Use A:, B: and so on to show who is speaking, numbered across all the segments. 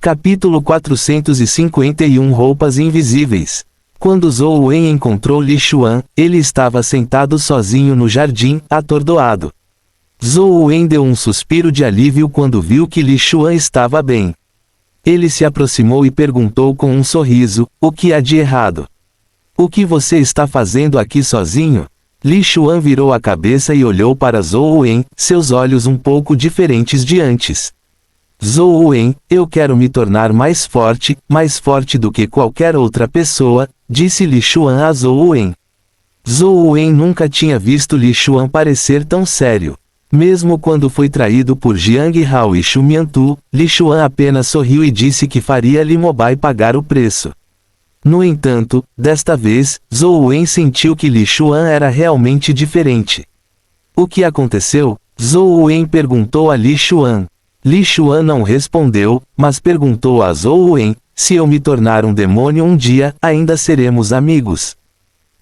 A: Capítulo 451 Roupas Invisíveis. Quando Zhou Wen encontrou Li Xuan, ele estava sentado sozinho no jardim, atordoado. Zhou Wen deu um suspiro de alívio quando viu que Li Xuan estava bem. Ele se aproximou e perguntou com um sorriso, o que há de errado? O que você está fazendo aqui sozinho? Li Xuan virou a cabeça e olhou para Zhou Wen, seus olhos um pouco diferentes de antes. Zhou Wen, eu quero me tornar mais forte do que qualquer outra pessoa, disse Li Xuan a Zhou Wen. Zhou Wen nunca tinha visto Li Xuan parecer tão sério. Mesmo quando foi traído por Jiang Hao e Xu Miantu, Li Xuan apenas sorriu e disse que faria Li Mobai pagar o preço. No entanto, desta vez, Zhou Wen sentiu que Li Xuan era realmente diferente. O que aconteceu? Zhou Wen perguntou a Li Xuan. Li Xuan não respondeu, mas perguntou a Zhou Wen, se eu me tornar um demônio um dia, ainda seremos amigos.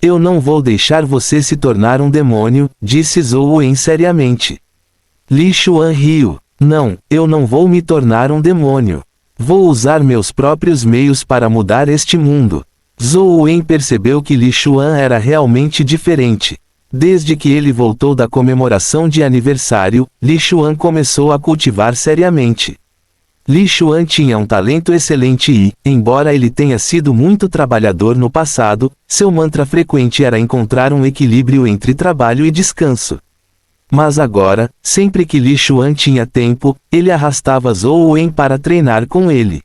A: Eu não vou deixar você se tornar um demônio, disse Zhou Wen seriamente. Li Xuan riu. Não, eu não vou me tornar um demônio. Vou usar meus próprios meios para mudar este mundo. Zhou Wen percebeu que Li Xuan era realmente diferente. Desde que ele voltou da comemoração de aniversário, Li Xuan começou a cultivar seriamente. Li Xuan tinha um talento excelente e, embora ele tenha sido muito trabalhador no passado, seu mantra frequente era encontrar um equilíbrio entre trabalho e descanso. Mas agora, sempre que Li Xuan tinha tempo, ele arrastava Zhou Wen para treinar com ele.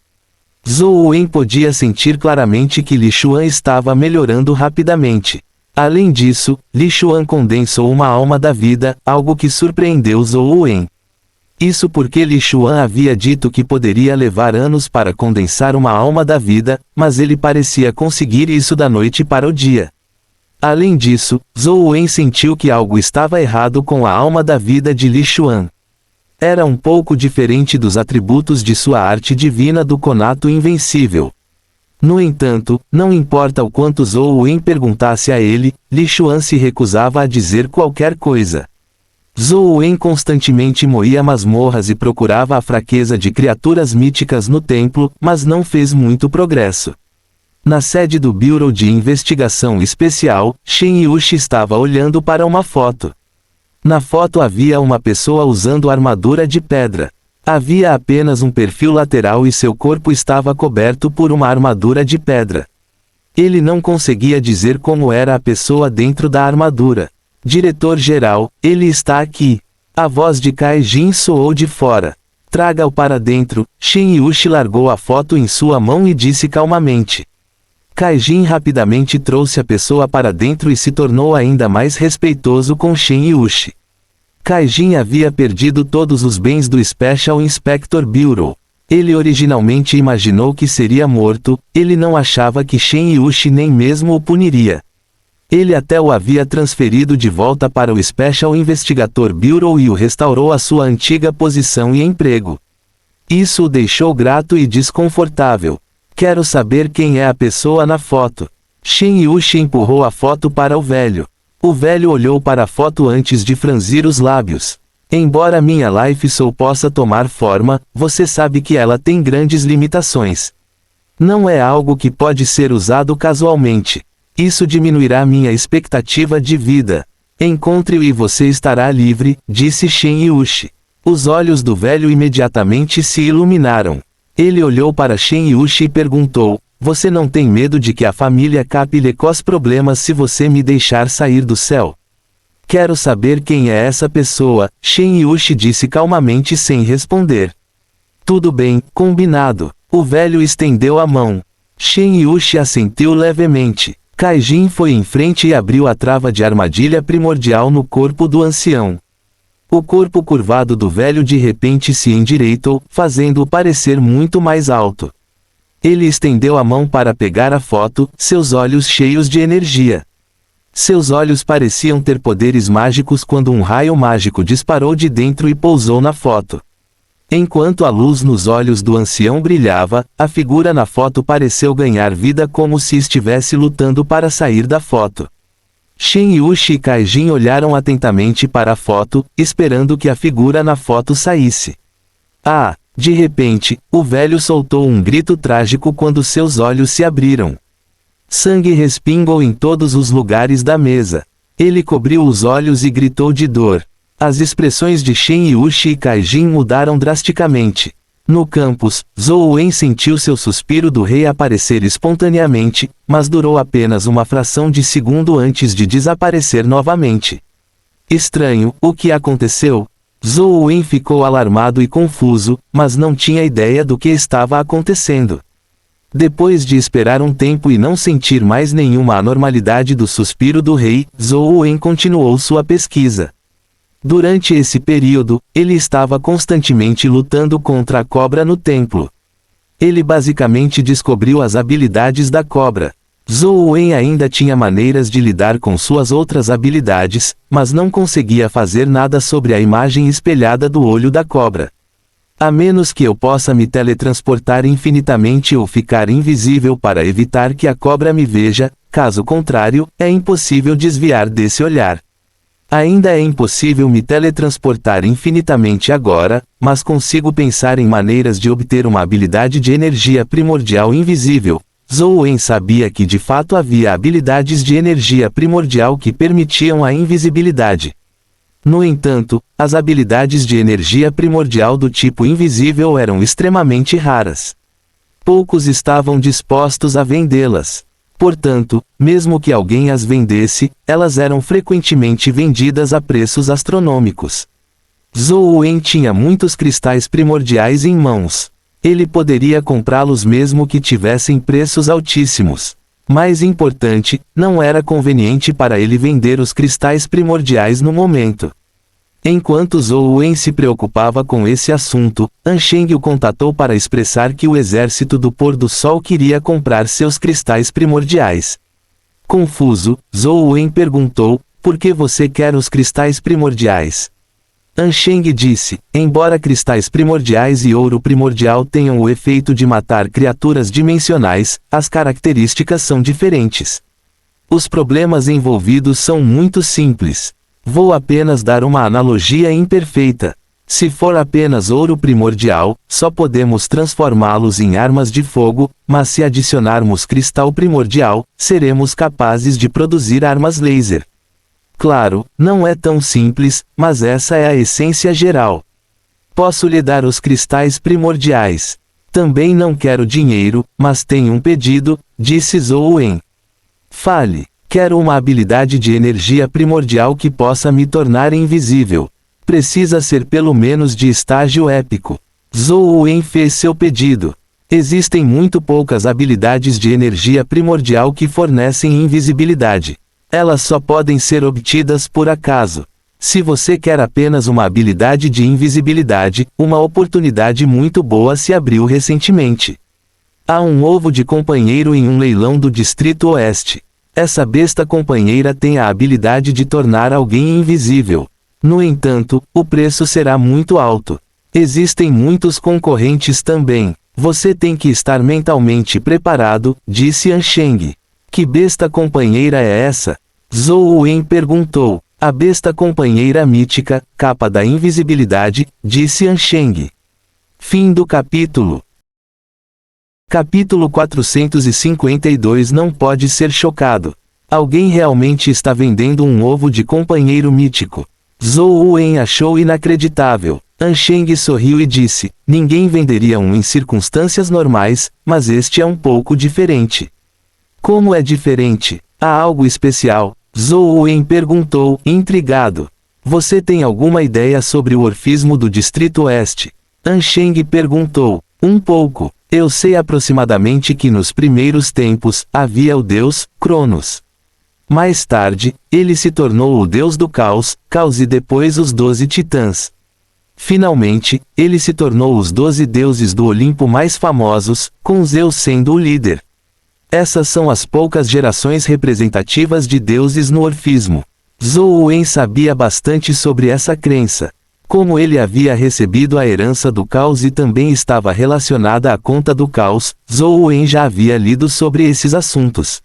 A: Zhou Wen podia sentir claramente que Li Xuan estava melhorando rapidamente. Além disso, Li Xuan condensou uma alma da vida, algo que surpreendeu Zhou Wen. Isso porque Li Xuan havia dito que poderia levar anos para condensar uma alma da vida, mas ele parecia conseguir isso da noite para o dia. Além disso, Zhou Wen sentiu que algo estava errado com a alma da vida de Li Xuan. Era um pouco diferente dos atributos de sua arte divina do conato invencível. No entanto, não importa o quanto Zhou Wen perguntasse a ele, Li Xuan se recusava a dizer qualquer coisa. Zhou Wen constantemente moía masmorras e procurava a fraqueza de criaturas míticas no templo, mas não fez muito progresso. Na sede do Bureau de Investigação Especial, Shen Yushi estava olhando para uma foto. Na foto havia uma pessoa usando armadura de pedra. Havia apenas um perfil lateral e seu corpo estava coberto por uma armadura de pedra. Ele não conseguia dizer como era a pessoa dentro da armadura. Diretor-geral, ele está aqui. A voz de Kai Jin soou de fora. Traga-o para dentro. Shen Yushi largou a foto em sua mão e disse calmamente. Kai Jin rapidamente trouxe a pessoa para dentro e se tornou ainda mais respeitoso com Shen Yushi. Kai Jin havia perdido todos os bens do Special Inspector Bureau. Ele originalmente imaginou que seria morto, ele não achava que Shen Yushi nem mesmo o puniria. Ele até o havia transferido de volta para o Special Investigator Bureau e o restaurou à sua antiga posição e emprego. Isso o deixou grato e desconfortável. Quero saber quem é a pessoa na foto. Shen Yushi empurrou a foto para o velho. O velho olhou para a foto antes de franzir os lábios. Embora minha Life Soul possa tomar forma, você sabe que ela tem grandes limitações. Não é algo que pode ser usado casualmente. Isso diminuirá minha expectativa de vida. Encontre-o e você estará livre, disse Shen Yushi. Os olhos do velho imediatamente se iluminaram. Ele olhou para Shen Yushi e perguntou, você não tem medo de que a família Cap lhe cause problemas se você me deixar sair do céu? Quero saber quem é essa pessoa, Shen Yushi disse calmamente sem responder. Tudo bem, combinado. O velho estendeu a mão. Shen Yushi assentiu levemente. Kai Jin foi em frente e abriu a trava de armadilha primordial no corpo do ancião. O corpo curvado do velho de repente se endireitou, fazendo-o parecer muito mais alto. Ele estendeu a mão para pegar a foto, seus olhos cheios de energia. Seus olhos pareciam ter poderes mágicos quando um raio mágico disparou de dentro e pousou na foto. Enquanto a luz nos olhos do ancião brilhava, a figura na foto pareceu ganhar vida como se estivesse lutando para sair da foto. Shen Yushi e Kai Jin olharam atentamente para a foto, esperando que a figura na foto saísse. Ah, De repente, o velho soltou um grito trágico quando seus olhos se abriram. Sangue respingou em todos os lugares da mesa. Ele cobriu os olhos e gritou de dor. As expressões de Shen Yushi e Kaijin mudaram drasticamente. No campus, Zhou Wen sentiu seu suspiro do rei aparecer espontaneamente, mas durou apenas uma fração de segundo antes de desaparecer novamente. Estranho, o que aconteceu? Zhou Wen ficou alarmado e confuso, mas não tinha ideia do que estava acontecendo. Depois de esperar um tempo e não sentir mais nenhuma anormalidade do suspiro do rei, Zhou Wen continuou sua pesquisa. Durante esse período, ele estava constantemente lutando contra a cobra no templo. Ele basicamente descobriu as habilidades da cobra. Zhou Wen ainda tinha maneiras de lidar com suas outras habilidades, mas não conseguia fazer nada sobre a imagem espelhada do olho da cobra. A menos que eu possa me teletransportar infinitamente ou ficar invisível para evitar que a cobra me veja, caso contrário, é impossível desviar desse olhar. Ainda é impossível me teletransportar infinitamente agora, mas consigo pensar em maneiras de obter uma habilidade de energia primordial invisível. Zhou Wen sabia que de fato havia habilidades de energia primordial que permitiam a invisibilidade. No entanto, as habilidades de energia primordial do tipo invisível eram extremamente raras. Poucos estavam dispostos a vendê-las. Portanto, mesmo que alguém as vendesse, elas eram frequentemente vendidas a preços astronômicos. Zhou Wen tinha muitos cristais primordiais em mãos. Ele poderia comprá-los mesmo que tivessem preços altíssimos. Mais importante, não era conveniente para ele vender os cristais primordiais no momento. Enquanto Zhou Wen se preocupava com esse assunto, Ansheng o contatou para expressar que o exército do pôr do sol queria comprar seus cristais primordiais. Confuso, Zhou Wen perguntou, por que você quer os cristais primordiais? Ansheng disse, embora cristais primordiais e ouro primordial tenham o efeito de matar criaturas dimensionais, as características são diferentes. Os problemas envolvidos são muito simples. Vou apenas dar uma analogia imperfeita. Se for apenas ouro primordial, só podemos transformá-los em armas de fogo, mas se adicionarmos cristal primordial, seremos capazes de produzir armas laser. Claro, não é tão simples, mas essa é a essência geral. Posso lhe dar os cristais primordiais. Também não quero dinheiro, mas tenho um pedido, disse Zhou Wen. Fale. Quero uma habilidade de energia primordial que possa me tornar invisível. Precisa ser pelo menos de estágio épico. Zhou Wen fez seu pedido. Existem muito poucas habilidades de energia primordial que fornecem invisibilidade. Elas só podem ser obtidas por acaso. Se você quer apenas uma habilidade de invisibilidade, uma oportunidade muito boa se abriu recentemente. Há um ovo de companheiro em um leilão do Distrito Oeste. Essa besta companheira tem a habilidade de tornar alguém invisível. No entanto, o preço será muito alto. Existem muitos concorrentes também. Você tem que estar mentalmente preparado, disse Ansheng. Que besta companheira é essa? Zhou Wen perguntou. A besta companheira mítica, capa da invisibilidade, disse Ansheng. Fim do capítulo. Capítulo 452 não pode ser chocado. Alguém realmente está vendendo um ovo de companheiro mítico. Zhou Wen achou inacreditável. Ansheng sorriu e disse, ninguém venderia um em circunstâncias normais, mas este é um pouco diferente. Como é diferente? Há algo especial? Zhou Wen perguntou, intrigado. Você tem alguma ideia sobre o orfismo do Distrito Oeste? Ansheng perguntou. Um pouco. Eu sei aproximadamente que nos primeiros tempos, havia o deus, Cronos. Mais tarde, ele se tornou o deus do caos, e depois os 12 titãs. Finalmente, ele se tornou os 12 deuses do Olimpo mais famosos, com Zeus sendo o líder. Essas são as poucas gerações representativas de deuses no orfismo. Zhou Wen sabia bastante sobre essa crença. Como ele havia recebido a herança do caos e também estava relacionada à conta do caos, Zhou Wen já havia lido sobre esses assuntos.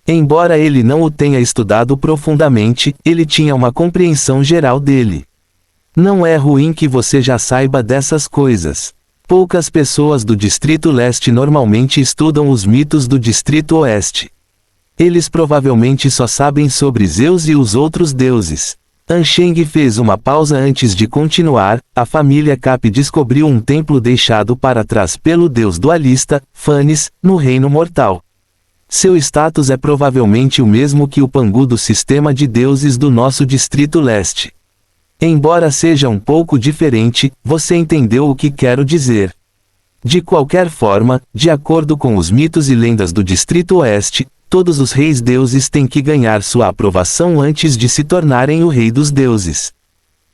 A: Embora ele não o tenha estudado profundamente, ele tinha uma compreensão geral dele. Não é ruim que você já saiba dessas coisas. Poucas pessoas do Distrito Leste normalmente estudam os mitos do Distrito Oeste. Eles provavelmente só sabem sobre Zeus e os outros deuses. Ansheng fez uma pausa antes de continuar. A família Cap descobriu um templo deixado para trás pelo deus dualista, Phanes, no Reino Mortal. Seu status é provavelmente o mesmo que o Pangu do sistema de deuses do nosso Distrito Leste. Embora seja um pouco diferente, você entendeu o que quero dizer. De qualquer forma, de acordo com os mitos e lendas do Distrito Oeste, todos os reis deuses têm que ganhar sua aprovação antes de se tornarem o rei dos deuses.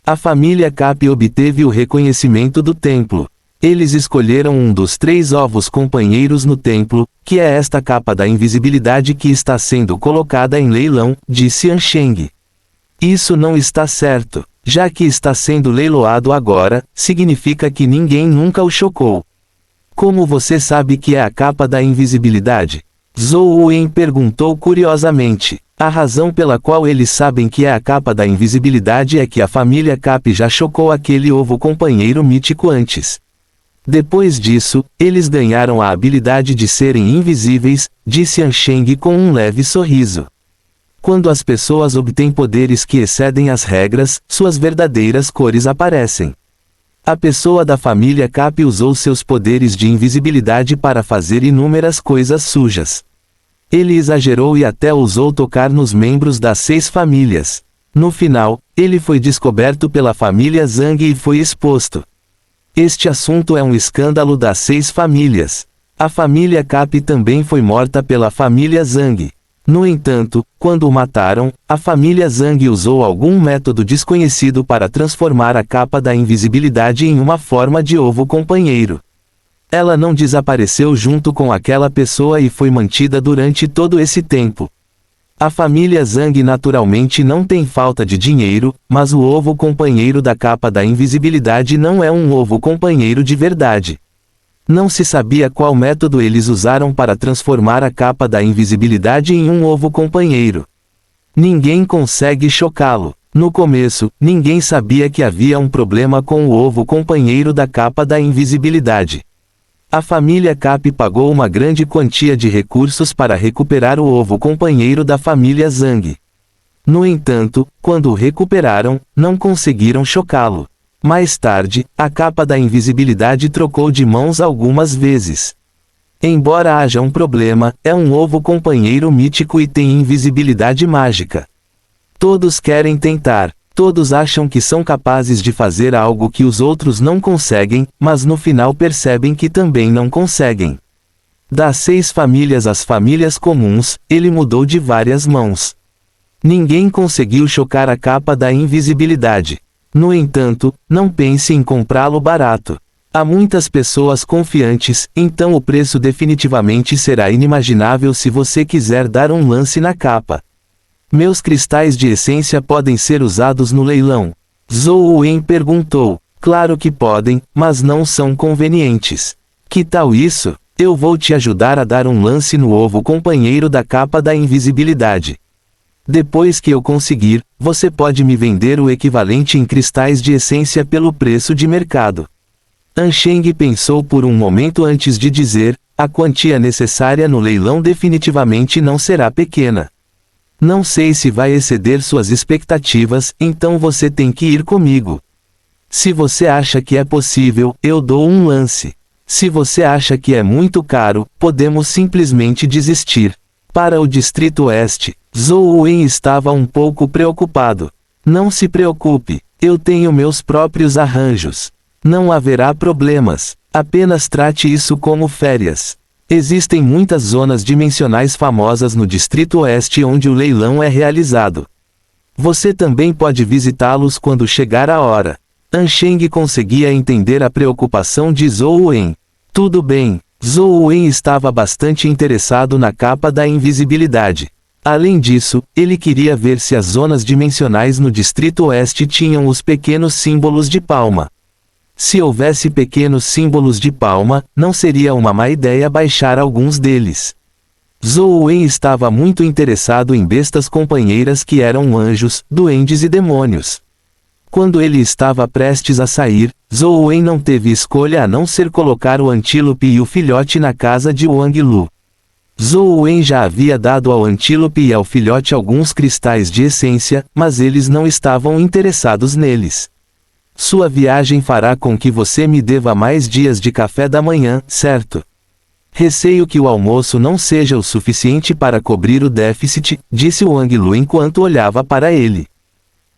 A: A família Cap obteve o reconhecimento do templo. Eles escolheram um dos 3 ovos companheiros no templo, que é esta capa da invisibilidade que está sendo colocada em leilão, disse Ansheng. Isso não está certo. Já que está sendo leiloado agora, significa que ninguém nunca o chocou. Como você sabe que é a capa da invisibilidade? Zhou Wen perguntou curiosamente. A razão pela qual eles sabem que é a capa da invisibilidade é que a família Cap já chocou aquele ovo companheiro mítico antes. Depois disso, eles ganharam a habilidade de serem invisíveis, disse Ansheng com um leve sorriso. Quando as pessoas obtêm poderes que excedem as regras, suas verdadeiras cores aparecem. A pessoa da família Cap usou seus poderes de invisibilidade para fazer inúmeras coisas sujas. Ele exagerou e até ousou tocar nos membros das 6 famílias. No final, ele foi descoberto pela família Zhang e foi exposto. Este assunto é um escândalo das 6 famílias. A família Cap também foi morta pela família Zhang. No entanto, quando o mataram, a família Zhang usou algum método desconhecido para transformar a capa da invisibilidade em uma forma de ovo companheiro. Ela não desapareceu junto com aquela pessoa e foi mantida durante todo esse tempo. A família Zhang naturalmente não tem falta de dinheiro, mas o ovo companheiro da capa da invisibilidade não é um ovo companheiro de verdade. Não se sabia qual método eles usaram para transformar a capa da invisibilidade em um ovo companheiro. Ninguém consegue chocá-lo. No começo, ninguém sabia que havia um problema com o ovo companheiro da capa da invisibilidade. A família Cap pagou uma grande quantia de recursos para recuperar o ovo companheiro da família Zhang. No entanto, quando o recuperaram, não conseguiram chocá-lo. Mais tarde, a capa da invisibilidade trocou de mãos algumas vezes. Embora haja um problema, é um ovo companheiro mítico e tem invisibilidade mágica. Todos querem tentar, todos acham que são capazes de fazer algo que os outros não conseguem, mas no final percebem que também não conseguem. Das 6 famílias às famílias comuns, ele mudou de várias mãos. Ninguém conseguiu chocar a capa da invisibilidade. No entanto, não pense em comprá-lo barato. Há muitas pessoas confiantes, então o preço definitivamente será inimaginável se você quiser dar um lance na capa. Meus cristais de essência podem ser usados no leilão? Zhou Wen perguntou. Claro que podem, mas não são convenientes. Que tal isso? Eu vou te ajudar a dar um lance no ovo companheiro da capa da invisibilidade. Depois que eu conseguir, você pode me vender o equivalente em cristais de essência pelo preço de mercado. Ansheng pensou por um momento antes de dizer, a quantia necessária no leilão definitivamente não será pequena. Não sei se vai exceder suas expectativas, então você tem que ir comigo. Se você acha que é possível, eu dou um lance. Se você acha que é muito caro, podemos simplesmente desistir. Para o Distrito Oeste, Zhou Wen estava um pouco preocupado. Não se preocupe, eu tenho meus próprios arranjos. Não haverá problemas, apenas trate isso como férias. Existem muitas zonas dimensionais famosas no Distrito Oeste onde o leilão é realizado. Você também pode visitá-los quando chegar a hora. Ansheng conseguia entender a preocupação de Zhou Wen. Tudo bem, Zhou Wen estava bastante interessado na capa da invisibilidade. Além disso, ele queria ver se as zonas dimensionais no Distrito Oeste tinham os pequenos símbolos de palma. Se houvesse pequenos símbolos de palma, não seria uma má ideia baixar alguns deles. Zhou Wen estava muito interessado em bestas companheiras que eram anjos, duendes e demônios. Quando ele estava prestes a sair, Zhou Wen não teve escolha a não ser colocar o antílope e o filhote na casa de Wang Lu. Zhou Wen já havia dado ao antílope e ao filhote alguns cristais de essência, mas eles não estavam interessados neles. Sua viagem fará com que você me deva mais dias de café da manhã, certo? Receio que o almoço não seja o suficiente para cobrir o déficit, disse Wang Lu enquanto olhava para ele.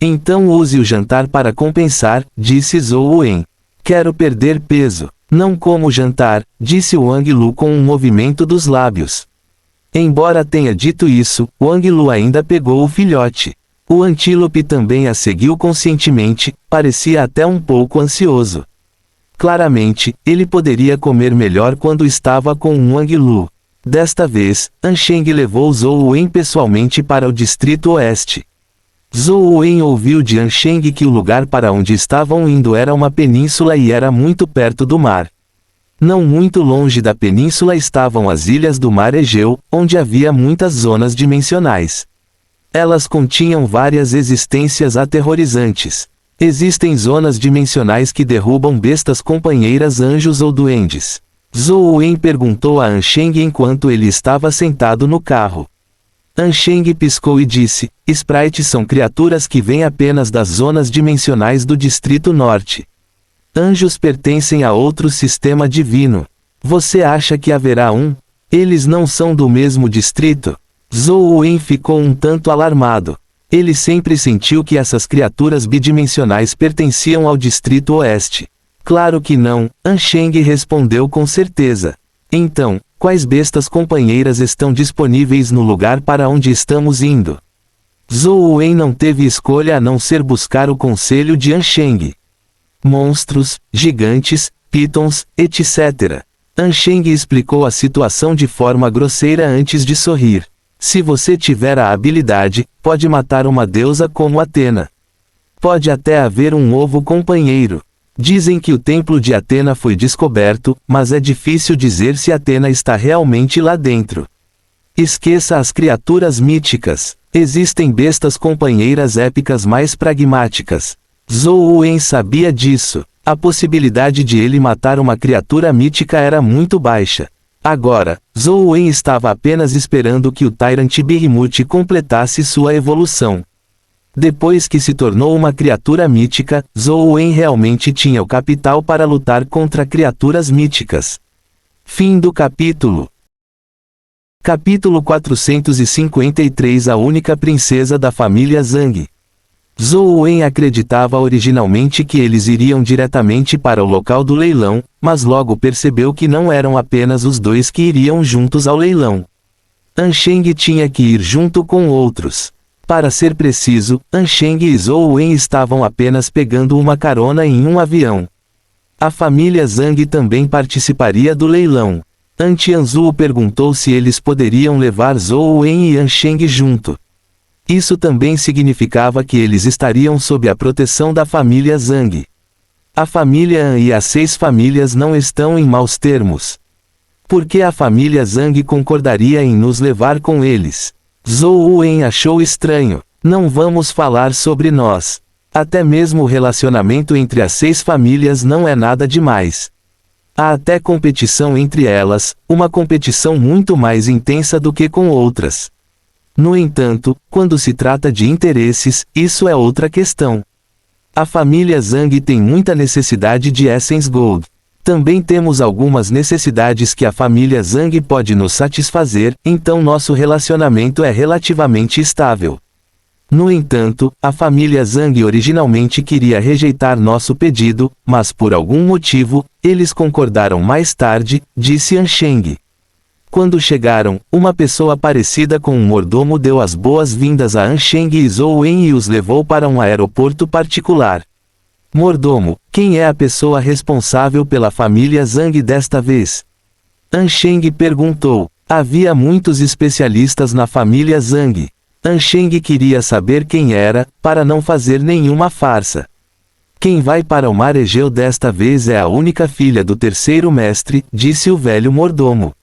A: Então use o jantar para compensar, disse Zhou Wen. Quero perder peso. Não como jantar, disse Wang Lu com um movimento dos lábios. Embora tenha dito isso, Wang Lu ainda pegou o filhote. O antílope também a seguiu conscientemente, parecia até um pouco ansioso. Claramente, ele poderia comer melhor quando estava com Wang Lu. Desta vez, Ansheng levou Zhou Wen pessoalmente para o Distrito Oeste. Zhou Wen ouviu de Ansheng que o lugar para onde estavam indo era uma península e era muito perto do mar. Não muito longe da península estavam as ilhas do Mar Egeu, onde havia muitas zonas dimensionais. Elas continham várias existências aterrorizantes. Existem zonas dimensionais que derrubam bestas companheiras, anjos ou duendes. Zhou Wen perguntou a Ansheng enquanto ele estava sentado no carro. Ansheng piscou e disse: Sprites são criaturas que vêm apenas das zonas dimensionais do Distrito Norte. Anjos pertencem a outro sistema divino. Você acha que haverá um? Eles não são do mesmo distrito? Zhou Wen ficou um tanto alarmado. Ele sempre sentiu que essas criaturas bidimensionais pertenciam ao Distrito Oeste. Claro que não, Ansheng respondeu com certeza. Então, quais bestas companheiras estão disponíveis no lugar para onde estamos indo? Zhou Wen não teve escolha a não ser buscar o conselho de Ansheng. Monstros, gigantes, pitons, etc. Ansheng explicou a situação de forma grosseira antes de sorrir. Se você tiver a habilidade, pode matar uma deusa como Atena. Pode até haver um novo companheiro. Dizem que o templo de Atena foi descoberto, mas é difícil dizer se Atena está realmente lá dentro. Esqueça as criaturas míticas. Existem bestas companheiras épicas mais pragmáticas. Zhou Wen sabia disso. A possibilidade de ele matar uma criatura mítica era muito baixa. Agora, Zhou Wen estava apenas esperando que o Tyrant Behemoth completasse sua evolução. Depois que se tornou uma criatura mítica, Zhou Wen realmente tinha o capital para lutar contra criaturas míticas. Fim do capítulo. Capítulo 453. A única princesa da família Zhang. Zhou Wen acreditava originalmente que eles iriam diretamente para o local do leilão, mas logo percebeu que não eram apenas os dois que iriam juntos ao leilão. Ansheng tinha que ir junto com outros. Para ser preciso, Ansheng e Zhou Wen estavam apenas pegando uma carona em um avião. A família Zhang também participaria do leilão. Tianzhu perguntou se eles poderiam levar Zhou Wen e Ansheng junto. Isso também significava que eles estariam sob a proteção da família Zhang. A família An e as 6 famílias não estão em maus termos. Por que a família Zhang concordaria em nos levar com eles? Zhou Wen achou estranho. Não vamos falar sobre nós. Até mesmo o relacionamento entre as 6 famílias não é nada demais. Há até competição entre elas, uma competição muito mais intensa do que com outras. No entanto, quando se trata de interesses, isso é outra questão. A família Zhang tem muita necessidade de Essence Gold. Também temos algumas necessidades que a família Zhang pode nos satisfazer, então nosso relacionamento é relativamente estável. No entanto, a família Zhang originalmente queria rejeitar nosso pedido, mas por algum motivo, eles concordaram mais tarde, disse Ansheng. Quando chegaram, uma pessoa parecida com um mordomo deu as boas-vindas a Ansheng e Zhou Wen e os levou para um aeroporto particular. Mordomo, quem é a pessoa responsável pela família Zhang desta vez? Ansheng perguntou. Havia muitos especialistas na família Zhang. Ansheng queria saber quem era, para não fazer nenhuma farsa. Quem vai para o Mar Egeu desta vez é a única filha do terceiro mestre, disse o velho mordomo.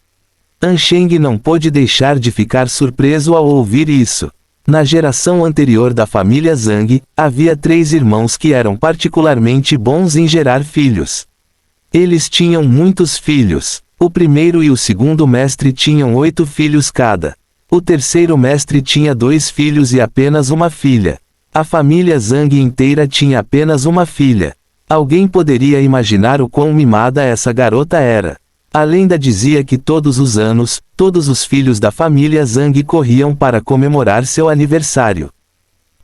A: Ansheng não pôde deixar de ficar surpreso ao ouvir isso. Na geração anterior da família Zhang, havia 3 irmãos que eram particularmente bons em gerar filhos. Eles tinham muitos filhos. O primeiro e o segundo mestre tinham 8 filhos cada. O terceiro mestre tinha 2 filhos e apenas uma filha. A família Zhang inteira tinha apenas uma filha. Alguém poderia imaginar o quão mimada essa garota era. A lenda dizia que todos os anos, todos os filhos da família Zhang corriam para comemorar seu aniversário.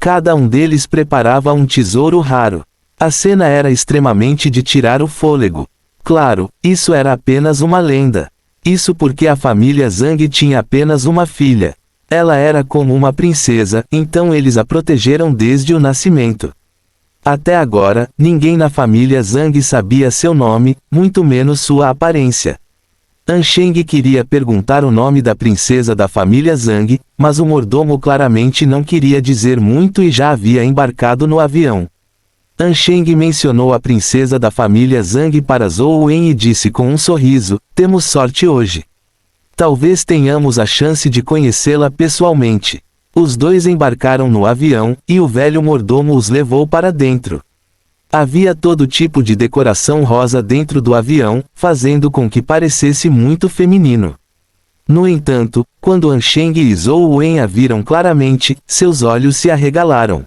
A: Cada um deles preparava um tesouro raro. A cena era extremamente de tirar o fôlego. Claro, isso era apenas uma lenda. Isso porque a família Zhang tinha apenas uma filha. Ela era como uma princesa, então eles a protegeram desde o nascimento. Até agora, ninguém na família Zhang sabia seu nome, muito menos sua aparência. Ansheng queria perguntar o nome da princesa da família Zhang, mas o mordomo claramente não queria dizer muito e já havia embarcado no avião. Ansheng mencionou a princesa da família Zhang para Zhou Wen e disse com um sorriso: "Temos sorte hoje. Talvez tenhamos a chance de conhecê-la pessoalmente." Os dois embarcaram no avião, e o velho mordomo os levou para dentro. Havia todo tipo de decoração rosa dentro do avião, fazendo com que parecesse muito feminino. No entanto, quando Ansheng e Zhou Wen a viram claramente, seus olhos se arregalaram.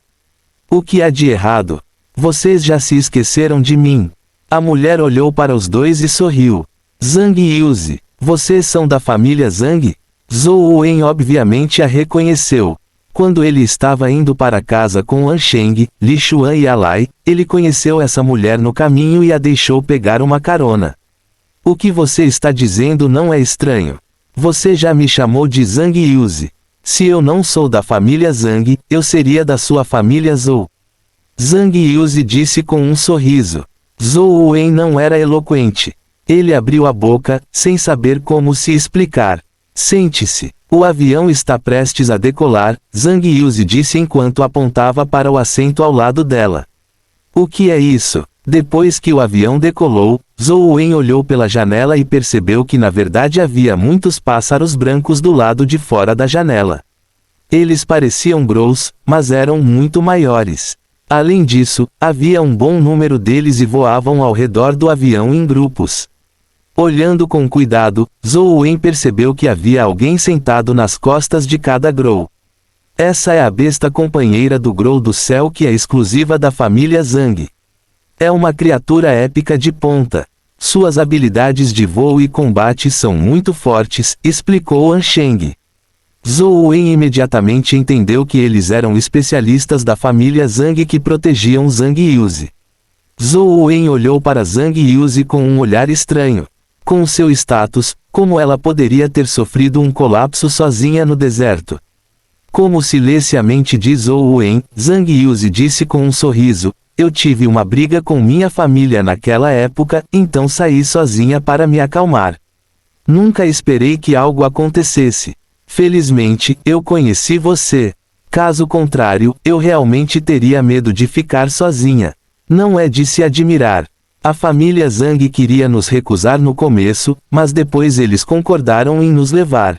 A: "O que há de errado? Vocês já se esqueceram de mim?" A mulher olhou para os dois e sorriu. "Zhang e Yuzi, vocês são da família Zhang?" Zhou Wen obviamente a reconheceu. Quando ele estava indo para casa com Ansheng, Li Xuan e Alai, ele conheceu essa mulher no caminho e a deixou pegar uma carona. "O que você está dizendo não é estranho. Você já me chamou de Zhang Yuzi. Se eu não sou da família Zhang, eu seria da sua família Zhou." Zhang Yuzi disse com um sorriso. Zhou Wen não era eloquente. Ele abriu a boca, sem saber como se explicar. "Sente-se. O avião está prestes a decolar", Zhang Yuzi disse enquanto apontava para o assento ao lado dela. "O que é isso?" Depois que o avião decolou, Zhou Wen olhou pela janela e percebeu que na verdade havia muitos pássaros brancos do lado de fora da janela. Eles pareciam Grows, mas eram muito maiores. Além disso, havia um bom número deles e voavam ao redor do avião em grupos. Olhando com cuidado, Zhou Wen percebeu que havia alguém sentado nas costas de cada Grow. Essa é a besta companheira do Grow do céu que é exclusiva da família Zhang. É uma criatura épica de ponta. Suas habilidades de voo e combate são muito fortes, explicou Ansheng. Zhou Wen imediatamente entendeu que eles eram especialistas da família Zhang que protegiam Zhang Yuzi. Zhou Wen olhou para Zhang Yuzi com um olhar estranho. Com seu status, como ela poderia ter sofrido um colapso sozinha no deserto? Como se lesse a mente de Zhou Wen, Zhang Yuzi disse com um sorriso: "Eu tive uma briga com minha família naquela época, então saí sozinha para me acalmar. Nunca esperei que algo acontecesse. Felizmente, eu conheci você. Caso contrário, eu realmente teria medo de ficar sozinha. Não é de se admirar. A família Zhang queria nos recusar no começo, mas depois eles concordaram em nos levar.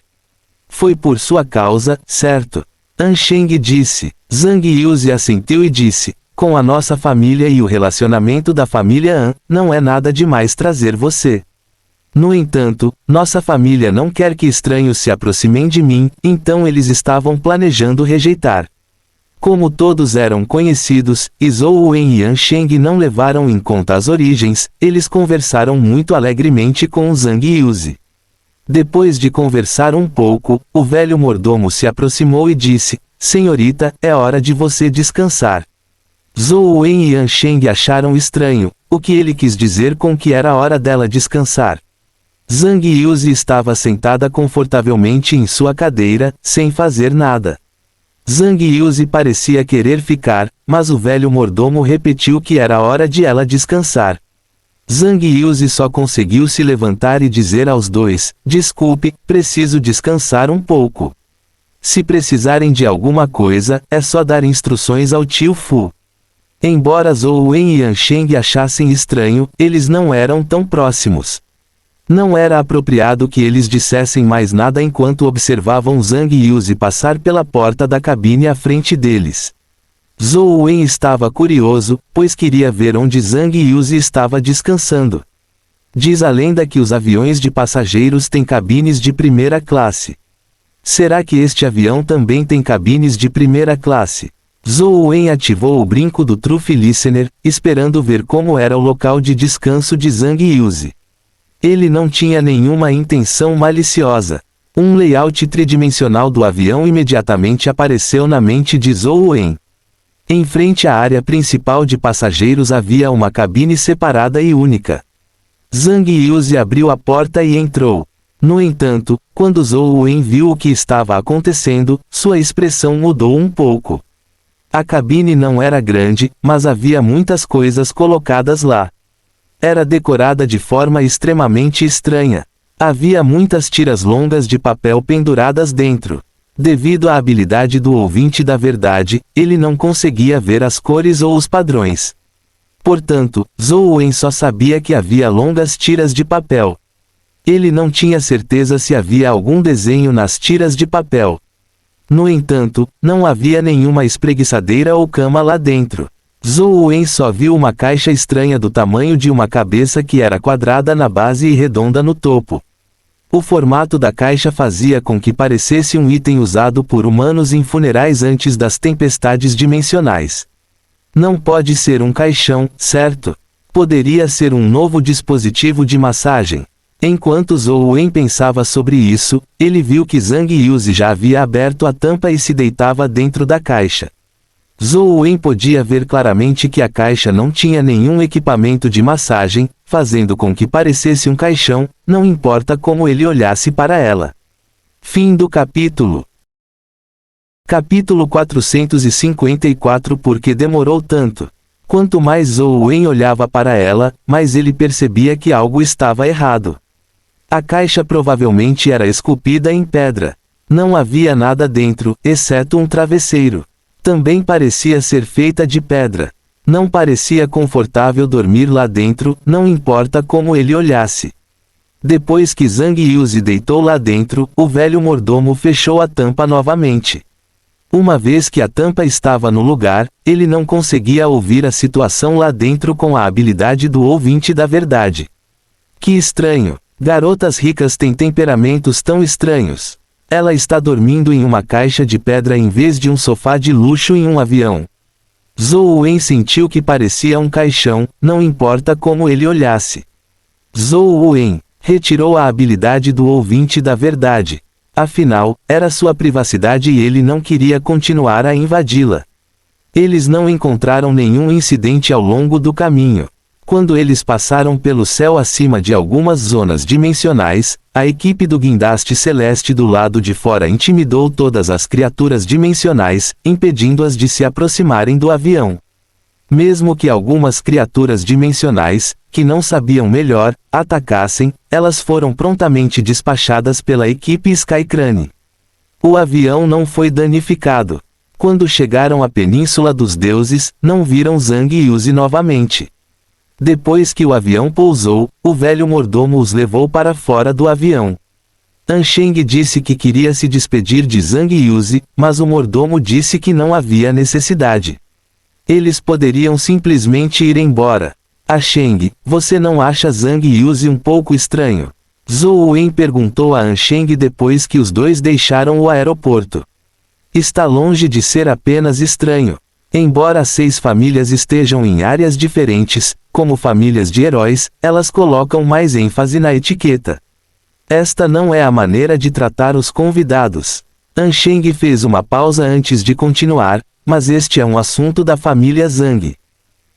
A: Foi por sua causa, certo?" Ansheng disse. Zhang Yuzi assentiu e disse: "Com a nossa família e o relacionamento da família An, não é nada demais trazer você. No entanto, nossa família não quer que estranhos se aproximem de mim, então eles estavam planejando rejeitar." Como todos eram conhecidos, Zhou Wen e Ansheng não levaram em conta as origens, eles conversaram muito alegremente com Zhang Yuzi. Depois de conversar um pouco, o velho mordomo se aproximou e disse: "Senhorita, é hora de você descansar." Zhou Wen e Ansheng acharam estranho, o que ele quis dizer com que era hora dela descansar. Zhang Yuzi estava sentada confortavelmente em sua cadeira, sem fazer nada. Zhang Yuzi parecia querer ficar, mas o velho mordomo repetiu que era hora de ela descansar. Zhang Yuzi só conseguiu se levantar e dizer aos dois: "Desculpe, preciso descansar um pouco. Se precisarem de alguma coisa, é só dar instruções ao tio Fu." Embora Zhou Wen e Ansheng achassem estranho, eles não eram tão próximos. Não era apropriado que eles dissessem mais nada enquanto observavam Zhang Yuzi passar pela porta da cabine à frente deles. Zhou Wen estava curioso, pois queria ver onde Zhang Yuzi estava descansando. Diz a lenda que os aviões de passageiros têm cabines de primeira classe. Será que este avião também tem cabines de primeira classe? Zhou Wen ativou o brinco do Truth Listener, esperando ver como era o local de descanso de Zhang Yuzi. Ele não tinha nenhuma intenção maliciosa. Um layout tridimensional do avião imediatamente apareceu na mente de Zhou Wen. Em frente à área principal de passageiros havia uma cabine separada e única. Zhang Yuzi abriu a porta e entrou. No entanto, quando Zhou Wen viu o que estava acontecendo, sua expressão mudou um pouco. A cabine não era grande, mas havia muitas coisas colocadas lá. Era decorada de forma extremamente estranha. Havia muitas tiras longas de papel penduradas dentro. Devido à habilidade do ouvinte da verdade, ele não conseguia ver as cores ou os padrões. Portanto, Zhou Wen só sabia que havia longas tiras de papel. Ele não tinha certeza se havia algum desenho nas tiras de papel. No entanto, não havia nenhuma espreguiçadeira ou cama lá dentro. Zhou Wen só viu uma caixa estranha do tamanho de uma cabeça que era quadrada na base e redonda no topo. O formato da caixa fazia com que parecesse um item usado por humanos em funerais antes das tempestades dimensionais. Não pode ser um caixão, certo? Poderia ser um novo dispositivo de massagem. Enquanto Zhou Wen pensava sobre isso, ele viu que Zhang Yuzi já havia aberto a tampa e se deitava dentro da caixa. Zhou Wen podia ver claramente que a caixa não tinha nenhum equipamento de massagem, fazendo com que parecesse um caixão, não importa como ele olhasse para ela. Fim do capítulo. Capítulo 454. Por que demorou tanto? Quanto mais Zhou Wen olhava para ela, mais ele percebia que algo estava errado. A caixa provavelmente era esculpida em pedra. Não havia nada dentro, exceto um travesseiro. Também parecia ser feita de pedra. Não parecia confortável dormir lá dentro, não importa como ele olhasse. Depois que Zhang Yuzi deitou lá dentro, o velho mordomo fechou a tampa novamente. Uma vez que a tampa estava no lugar, ele não conseguia ouvir a situação lá dentro com a habilidade do ouvinte da verdade. Que estranho! Garotas ricas têm temperamentos tão estranhos. Ela está dormindo em uma caixa de pedra em vez de um sofá de luxo em um avião. Zhou Wen sentiu que parecia um caixão, não importa como ele olhasse. Zhou Wen retirou a habilidade do ouvinte da verdade. Afinal, era sua privacidade e ele não queria continuar a invadi-la. Eles não encontraram nenhum incidente ao longo do caminho. Quando eles passaram pelo céu acima de algumas zonas dimensionais, a equipe do guindaste celeste do lado de fora intimidou todas as criaturas dimensionais, impedindo-as de se aproximarem do avião. Mesmo que algumas criaturas dimensionais, que não sabiam melhor, atacassem, elas foram prontamente despachadas pela equipe Skycrane. O avião não foi danificado. Quando chegaram à Península dos Deuses, não viram Zhang Yuzi novamente. Depois que o avião pousou, o velho mordomo os levou para fora do avião. Ansheng disse que queria se despedir de Zhang Yuzi, mas o mordomo disse que não havia necessidade. Eles poderiam simplesmente ir embora. Ansheng, você não acha Zhang Yuzi um pouco estranho? Zhou Wen perguntou a Ansheng depois que os dois deixaram o aeroporto. Está longe de ser apenas estranho. Embora as 6 famílias estejam em áreas diferentes, como famílias de heróis, elas colocam mais ênfase na etiqueta. Esta não é a maneira de tratar os convidados. Ansheng fez uma pausa antes de continuar, mas este é um assunto da família Zhang.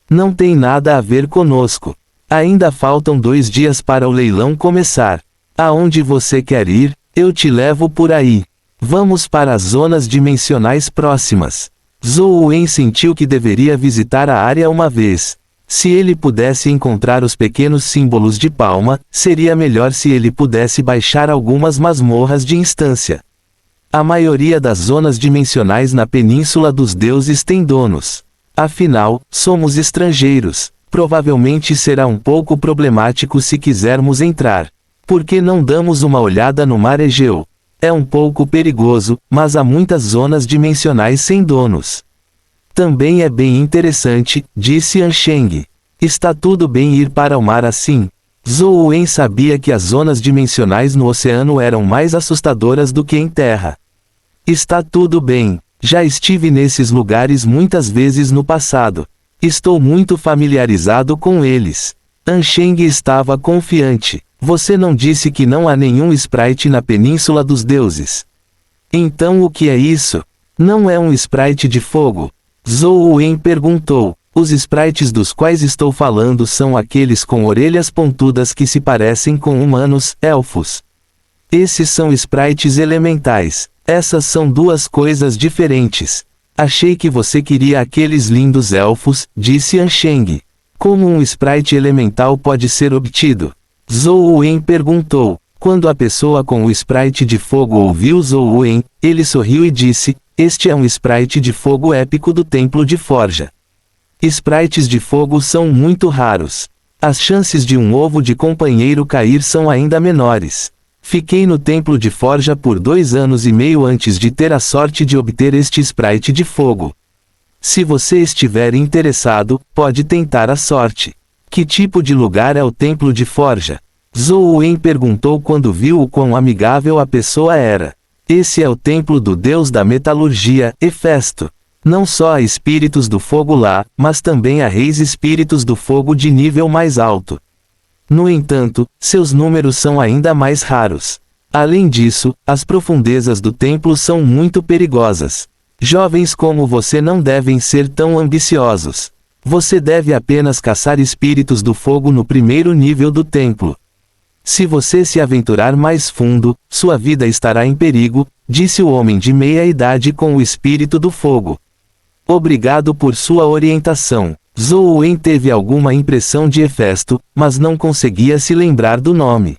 A: Não tem nada a ver conosco. Ainda faltam 2 dias para o leilão começar. Aonde você quer ir, eu te levo por aí. Vamos para as zonas dimensionais próximas. Zhou Wen sentiu que deveria visitar a área uma vez. Se ele pudesse encontrar os pequenos símbolos de palma, seria melhor se ele pudesse baixar algumas masmorras de instância. A maioria das zonas dimensionais na Península dos Deuses tem donos. Afinal, somos estrangeiros. Provavelmente será um pouco problemático se quisermos entrar. Por que não damos uma olhada no mar Egeu? É um pouco perigoso, mas há muitas zonas dimensionais sem donos. Também é bem interessante, disse Ansheng. Está tudo bem ir para o mar assim? Zhou Wen sabia que as zonas dimensionais no oceano eram mais assustadoras do que em terra. Está tudo bem. Já estive nesses lugares muitas vezes no passado. Estou muito familiarizado com eles. Ansheng estava confiante. Você não disse que não há nenhum sprite na Península dos Deuses. Então o que é isso? Não é um sprite de fogo? Zhou Wen perguntou. Os sprites dos quais estou falando são aqueles com orelhas pontudas que se parecem com humanos, elfos. Esses são sprites elementais. Essas são duas coisas diferentes. Achei que você queria aqueles lindos elfos, disse Ansheng. Como um sprite elemental pode ser obtido? Zhou Wen perguntou. Quando a pessoa com o sprite de fogo ouviu Zhou Wen, ele sorriu e disse, este é um sprite de fogo épico do Templo de Forja. Sprites de fogo são muito raros. As chances de um ovo de companheiro cair são ainda menores. Fiquei no Templo de Forja por 2 anos e meio antes de ter a sorte de obter este sprite de fogo. Se você estiver interessado, pode tentar a sorte. Que tipo de lugar é o Templo de Forja? Zhou Wen perguntou quando viu o quão amigável a pessoa era. Esse é o templo do deus da metalurgia, Hefesto. Não só há espíritos do fogo lá, mas também há reis espíritos do fogo de nível mais alto. No entanto, seus números são ainda mais raros. Além disso, as profundezas do templo são muito perigosas. Jovens como você não devem ser tão ambiciosos. Você deve apenas caçar espíritos do fogo no primeiro nível do templo. Se você se aventurar mais fundo, sua vida estará em perigo, disse o homem de meia idade com o espírito do fogo. Obrigado por sua orientação. Zhou Wen teve alguma impressão de Hefesto, mas não conseguia se lembrar do nome.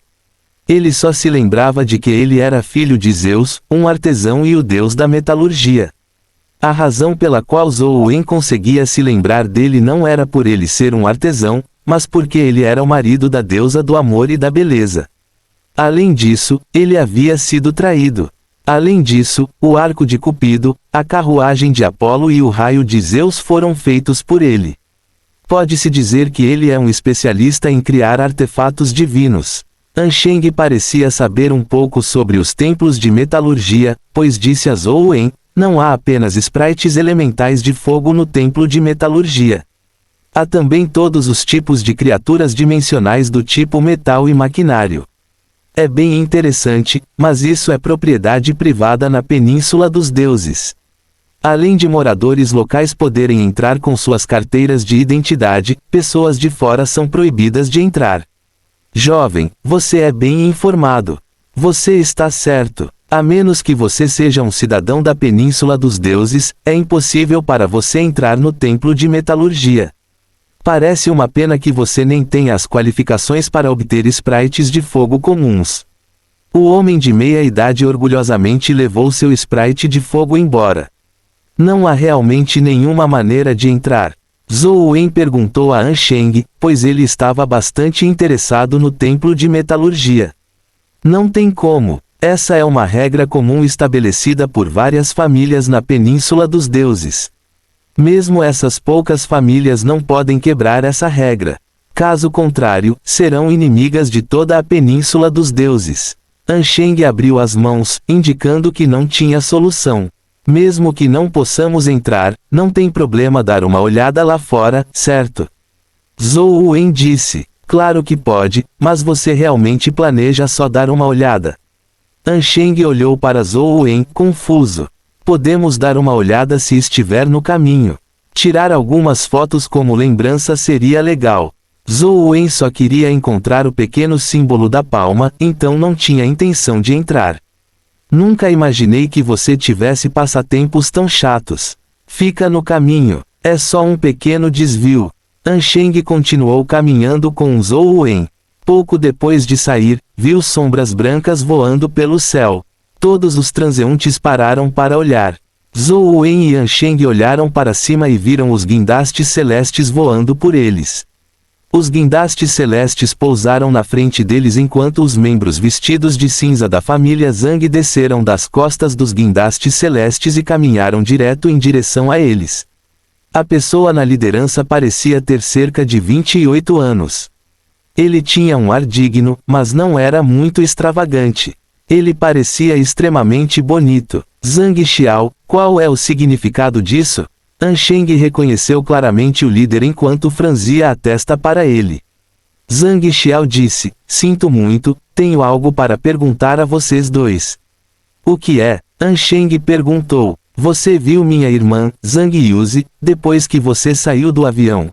A: Ele só se lembrava de que ele era filho de Zeus, um artesão e o deus da metalurgia. A razão pela qual Zhou Wen conseguia se lembrar dele não era por ele ser um artesão, mas porque ele era o marido da deusa do amor e da beleza. Além disso, ele havia sido traído. Além disso, o arco de Cupido, a carruagem de Apolo e o raio de Zeus foram feitos por ele. Pode-se dizer que ele é um especialista em criar artefatos divinos. Ansheng parecia saber um pouco sobre os templos de metalurgia, pois disse a Zhou Wen, não há apenas sprites elementais de fogo no templo de metalurgia. Há também todos os tipos de criaturas dimensionais do tipo metal e maquinário. É bem interessante, mas isso é propriedade privada na Península dos Deuses. Além de moradores locais poderem entrar com suas carteiras de identidade, pessoas de fora são proibidas de entrar. Jovem, você é bem informado. Você está certo. A menos que você seja um cidadão da Península dos Deuses, é impossível para você entrar no Templo de Metalurgia. Parece uma pena que você nem tenha as qualificações para obter sprites de fogo comuns. O homem de meia idade orgulhosamente levou seu sprite de fogo embora. Não há realmente nenhuma maneira de entrar. Zhou Wen perguntou a Ansheng, pois ele estava bastante interessado no templo de metalurgia. Não tem como. Essa é uma regra comum estabelecida por várias famílias na Península dos Deuses. Mesmo essas poucas famílias não podem quebrar essa regra. Caso contrário, serão inimigas de toda a Península dos Deuses. Ansheng abriu as mãos, indicando que não tinha solução. Mesmo que não possamos entrar, não tem problema dar uma olhada lá fora, certo? Zhou Wen disse, claro que pode, mas você realmente planeja só dar uma olhada? Ansheng olhou para Zhou Wen, confuso. Podemos dar uma olhada se estiver no caminho. Tirar algumas fotos como lembrança seria legal. Zhou Wen só queria encontrar o pequeno símbolo da palma, então não tinha intenção de entrar. Nunca imaginei que você tivesse passatempos tão chatos. Fica no caminho. É só um pequeno desvio. Ansheng continuou caminhando com Zhou Wen. Pouco depois de sair, viu sombras brancas voando pelo céu. Todos os transeuntes pararam para olhar. Zhou Wen e Ansheng olharam para cima e viram os guindastes celestes voando por eles. Os guindastes celestes pousaram na frente deles enquanto os membros vestidos de cinza da família Zhang desceram das costas dos guindastes celestes e caminharam direto em direção a eles. A pessoa na liderança parecia ter cerca de 28 anos. Ele tinha um ar digno, mas não era muito extravagante. Ele parecia extremamente bonito. Zhang Xiao, qual é o significado disso? Ansheng reconheceu claramente o líder enquanto franzia a testa para ele. Zhang Xiao disse, sinto muito, tenho algo para perguntar a vocês dois. O que é? Ansheng perguntou. Você viu minha irmã, Zhang Yuzi, depois que você saiu do avião?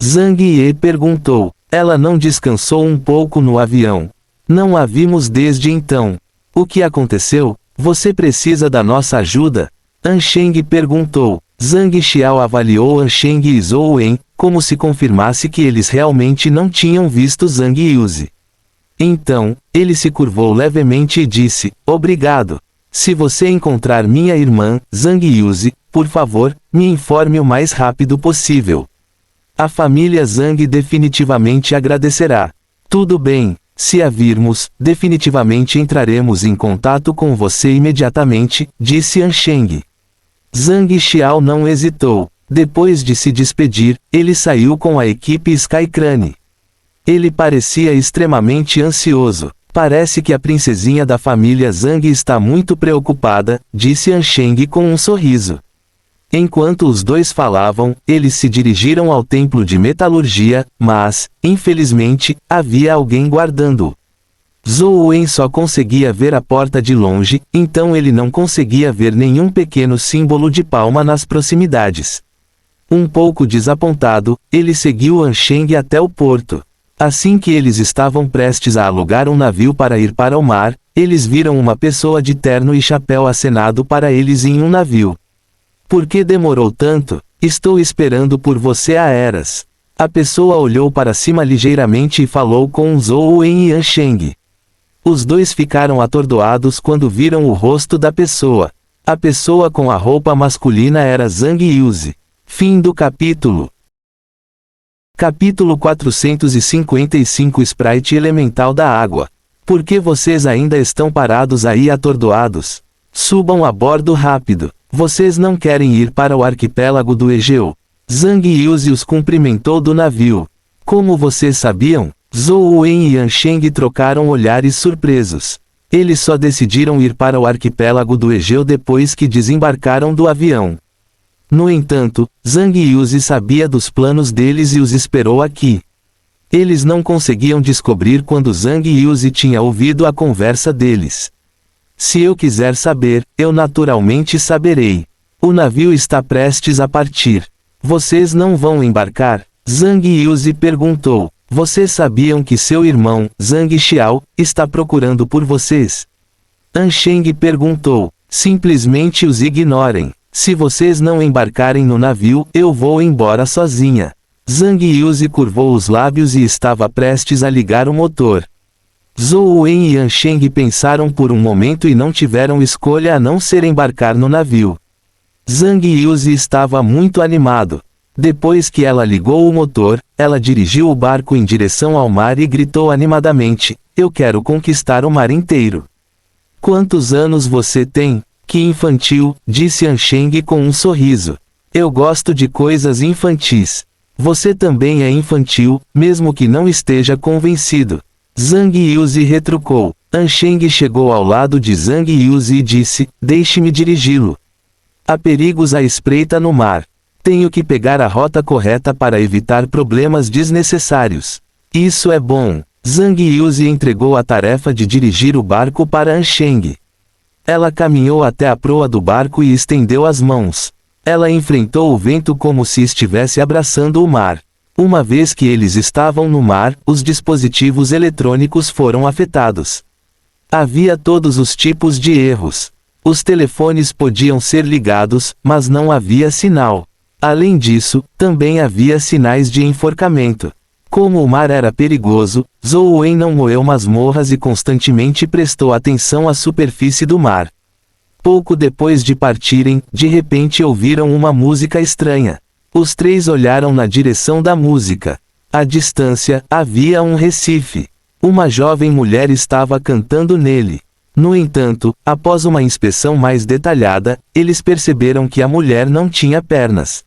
A: Zhang Ye perguntou. Ela não descansou um pouco no avião. Não a vimos desde então. O que aconteceu? Você precisa da nossa ajuda? Ansheng perguntou. Zhang Xiao avaliou Ansheng e Zhou Wen, como se confirmasse que eles realmente não tinham visto Zhang Yuzi. Então, ele se curvou levemente e disse, obrigado. Se você encontrar minha irmã, Zhang Yuzi, por favor, me informe o mais rápido possível. A família Zhang definitivamente agradecerá. Tudo bem, se a virmos, definitivamente entraremos em contato com você imediatamente, disse Ansheng. Zhang Xiao não hesitou. Depois de se despedir, ele saiu com a equipe Skycrane. Ele parecia extremamente ansioso. Parece que a princesinha da família Zhang está muito preocupada, disse Ansheng com um sorriso. Enquanto os dois falavam, eles se dirigiram ao templo de metalurgia, mas, infelizmente, havia alguém guardando-o. Zhou Wen só conseguia ver a porta de longe, então ele não conseguia ver nenhum pequeno símbolo de palma nas proximidades. Um pouco desapontado, ele seguiu Ansheng até o porto. Assim que eles estavam prestes a alugar um navio para ir para o mar, eles viram uma pessoa de terno e chapéu acenado para eles em um navio. Por que demorou tanto? Estou esperando por você há eras. A pessoa olhou para cima ligeiramente e falou com Zhou Wen e Ansheng. Os dois ficaram atordoados quando viram o rosto da pessoa. A pessoa com a roupa masculina era Zhang Yuzi. Fim do capítulo. Capítulo 455 Sprite elemental da água. Por que vocês ainda estão parados aí atordoados? Subam a bordo rápido. Vocês não querem ir para o arquipélago do Egeu? Zhang Yuzi os cumprimentou do navio. Como vocês sabiam? Zhou Wen e Ansheng trocaram olhares surpresos. Eles só decidiram ir para o arquipélago do Egeu depois que desembarcaram do avião. No entanto, Zhang Yuzi sabia dos planos deles e os esperou aqui. Eles não conseguiam descobrir quando Zhang Yuzi tinha ouvido a conversa deles. Se eu quiser saber, eu naturalmente saberei. O navio está prestes a partir. Vocês não vão embarcar? Zhang Yuzi perguntou. Vocês sabiam que seu irmão, Zhang Xiao, está procurando por vocês? Ansheng perguntou. Simplesmente os ignorem. Se vocês não embarcarem no navio, eu vou embora sozinha. Zhang Yuzi curvou os lábios e estava prestes a ligar o motor. Zhou Wen e Ansheng pensaram por um momento e não tiveram escolha a não ser embarcar no navio. Zhang Yuzi estava muito animado. Depois que ela ligou o motor, ela dirigiu o barco em direção ao mar e gritou animadamente, eu quero conquistar o mar inteiro. Quantos anos você tem? Que infantil, disse Ansheng com um sorriso. Eu gosto de coisas infantis. Você também é infantil, mesmo que não esteja convencido. Zhang Yuzi retrucou. Ansheng chegou ao lado de Zhang Yuzi e disse, deixe-me dirigi-lo. Há perigos à espreita no mar. Tenho que pegar a rota correta para evitar problemas desnecessários. Isso é bom. Zhang Yuzi entregou a tarefa de dirigir o barco para Ansheng. Ela caminhou até a proa do barco e estendeu as mãos. Ela enfrentou o vento como se estivesse abraçando o mar. Uma vez que eles estavam no mar, os dispositivos eletrônicos foram afetados. Havia todos os tipos de erros. Os telefones podiam ser ligados, mas não havia sinal. Além disso, também havia sinais de enforcamento. Como o mar era perigoso, Zhou Wen não moeu masmorras e constantemente prestou atenção à superfície do mar. Pouco depois de partirem, de repente ouviram uma música estranha. Os três olharam na direção da música. À distância, havia um recife. Uma jovem mulher estava cantando nele. No entanto, após uma inspeção mais detalhada, eles perceberam que a mulher não tinha pernas.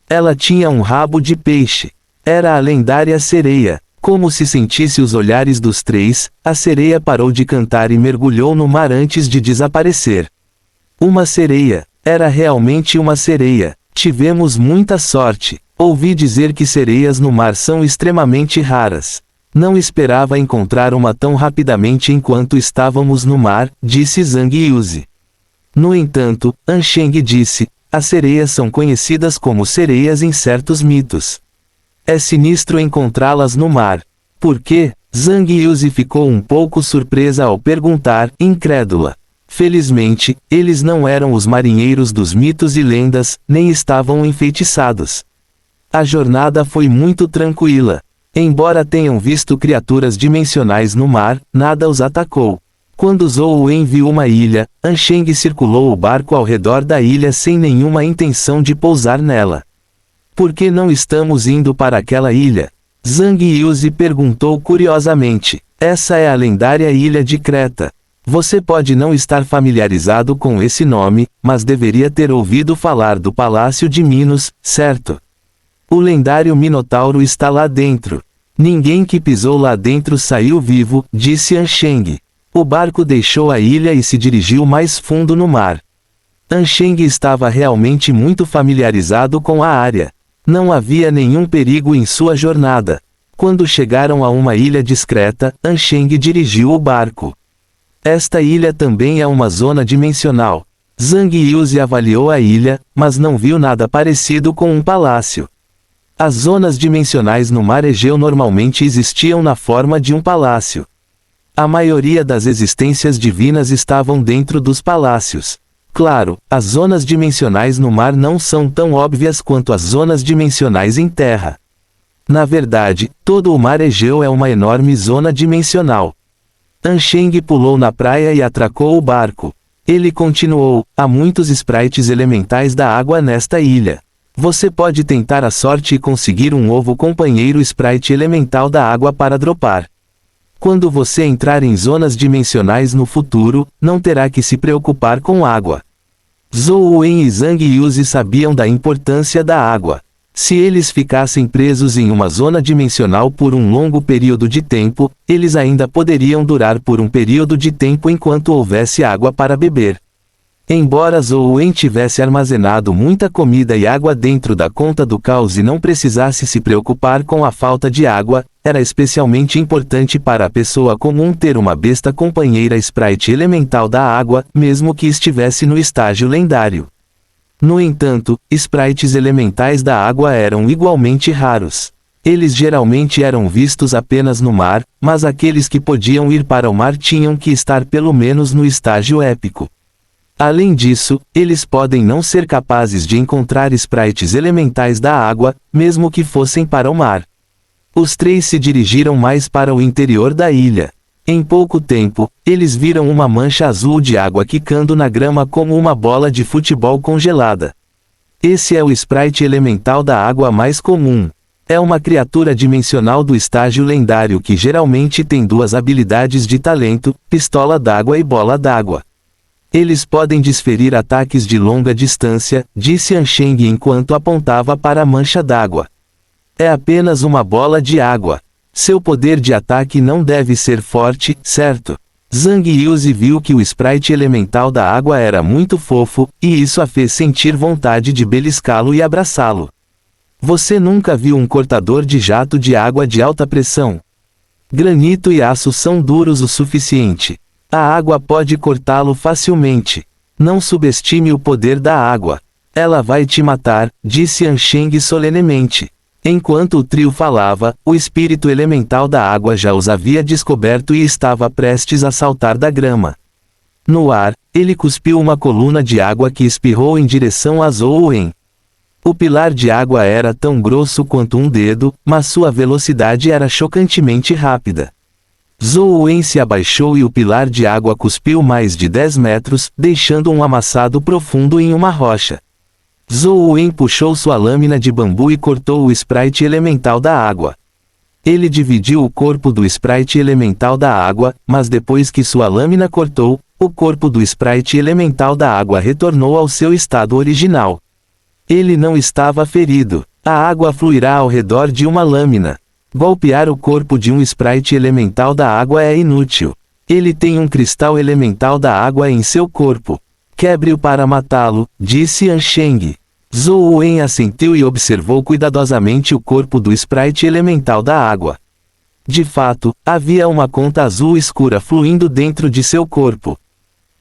A: Ela tinha um rabo de peixe. Era a lendária sereia. Como se sentisse os olhares dos três, a sereia parou de cantar e mergulhou no mar antes de desaparecer. Uma sereia. Era realmente uma sereia. Tivemos muita sorte. Ouvi dizer que sereias no mar são extremamente raras. Não esperava encontrar uma tão rapidamente enquanto estávamos no mar, disse Zhang Yuzi. No entanto, Ansheng disse, as sereias são conhecidas como sereias em certos mitos. É sinistro encontrá-las no mar. Por quê? Zhang Yuzi ficou um pouco surpresa ao perguntar, incrédula. Felizmente, eles não eram os marinheiros dos mitos e lendas, nem estavam enfeitiçados. A jornada foi muito tranquila. Embora tenham visto criaturas dimensionais no mar, nada os atacou. Quando Zhou Wen viu uma ilha, Ansheng circulou o barco ao redor da ilha sem nenhuma intenção de pousar nela. Por que não estamos indo para aquela ilha? Zhang Yuzi perguntou curiosamente. Essa é a lendária ilha de Creta. Você pode não estar familiarizado com esse nome, mas deveria ter ouvido falar do Palácio de Minos, certo? O lendário Minotauro está lá dentro. Ninguém que pisou lá dentro saiu vivo, disse Ansheng. O barco deixou a ilha e se dirigiu mais fundo no mar. Ansheng estava realmente muito familiarizado com a área. Não havia nenhum perigo em sua jornada. Quando chegaram a uma ilha discreta, Ansheng dirigiu o barco. Esta ilha também é uma zona dimensional. Zhang Yuzi avaliou a ilha, mas não viu nada parecido com um palácio. As zonas dimensionais no mar Egeu normalmente existiam na forma de um palácio. A maioria das existências divinas estavam dentro dos palácios. Claro, as zonas dimensionais no mar não são tão óbvias quanto as zonas dimensionais em terra. Na verdade, todo o mar Egeu é uma enorme zona dimensional. Ansheng pulou na praia e atracou o barco. Ele continuou, há muitos sprites elementais da água nesta ilha. Você pode tentar a sorte e conseguir um ovo companheiro sprite elemental da água para dropar. Quando você entrar em zonas dimensionais no futuro, não terá que se preocupar com água. Zhou Wen e Zhang Yuzi sabiam da importância da água. Se eles ficassem presos em uma zona dimensional por um longo período de tempo, eles ainda poderiam durar por um período de tempo enquanto houvesse água para beber. Embora Zhou Wen tivesse armazenado muita comida e água dentro da conta do caos e não precisasse se preocupar com a falta de água, era especialmente importante para a pessoa comum ter uma besta companheira sprite elemental da água, mesmo que estivesse no estágio lendário. No entanto, sprites elementais da água eram igualmente raros. Eles geralmente eram vistos apenas no mar, mas aqueles que podiam ir para o mar tinham que estar pelo menos no estágio épico. Além disso, eles podem não ser capazes de encontrar sprites elementais da água, mesmo que fossem para o mar. Os três se dirigiram mais para o interior da ilha. Em pouco tempo, eles viram uma mancha azul de água quicando na grama como uma bola de futebol congelada. Esse é o sprite elemental da água mais comum. É uma criatura dimensional do estágio lendário que geralmente tem duas habilidades de talento, pistola d'água e bola d'água. Eles podem desferir ataques de longa distância, disse Ansheng enquanto apontava para a mancha d'água. É apenas uma bola de água. Seu poder de ataque não deve ser forte, certo? Zhang Yuzi viu que o sprite elemental da água era muito fofo, e isso a fez sentir vontade de beliscá-lo e abraçá-lo. Você nunca viu um cortador de jato de água de alta pressão? Granito e aço são duros o suficiente. A água pode cortá-lo facilmente. Não subestime o poder da água. Ela vai te matar, disse Ansheng solenemente. Enquanto o trio falava, o espírito elemental da água já os havia descoberto e estava prestes a saltar da grama. No ar, ele cuspiu uma coluna de água que espirrou em direção a Zhou Wen. O pilar de água era tão grosso quanto um dedo, mas sua velocidade era chocantemente rápida. Zhou Wen se abaixou e o pilar de água cuspiu mais de 10 metros, deixando um amassado profundo em uma rocha. Zhou Wen puxou sua lâmina de bambu e cortou o sprite elemental da água. Ele dividiu o corpo do sprite elemental da água, mas depois que sua lâmina cortou, o corpo do sprite elemental da água retornou ao seu estado original. Ele não estava ferido. A água fluirá ao redor de uma lâmina. Golpear o corpo de um sprite elemental da água é inútil. Ele tem um cristal elemental da água em seu corpo. Quebre-o para matá-lo, disse Ansheng. Zhou Wen assentiu e observou cuidadosamente o corpo do sprite elemental da água. De fato, havia uma conta azul escura fluindo dentro de seu corpo.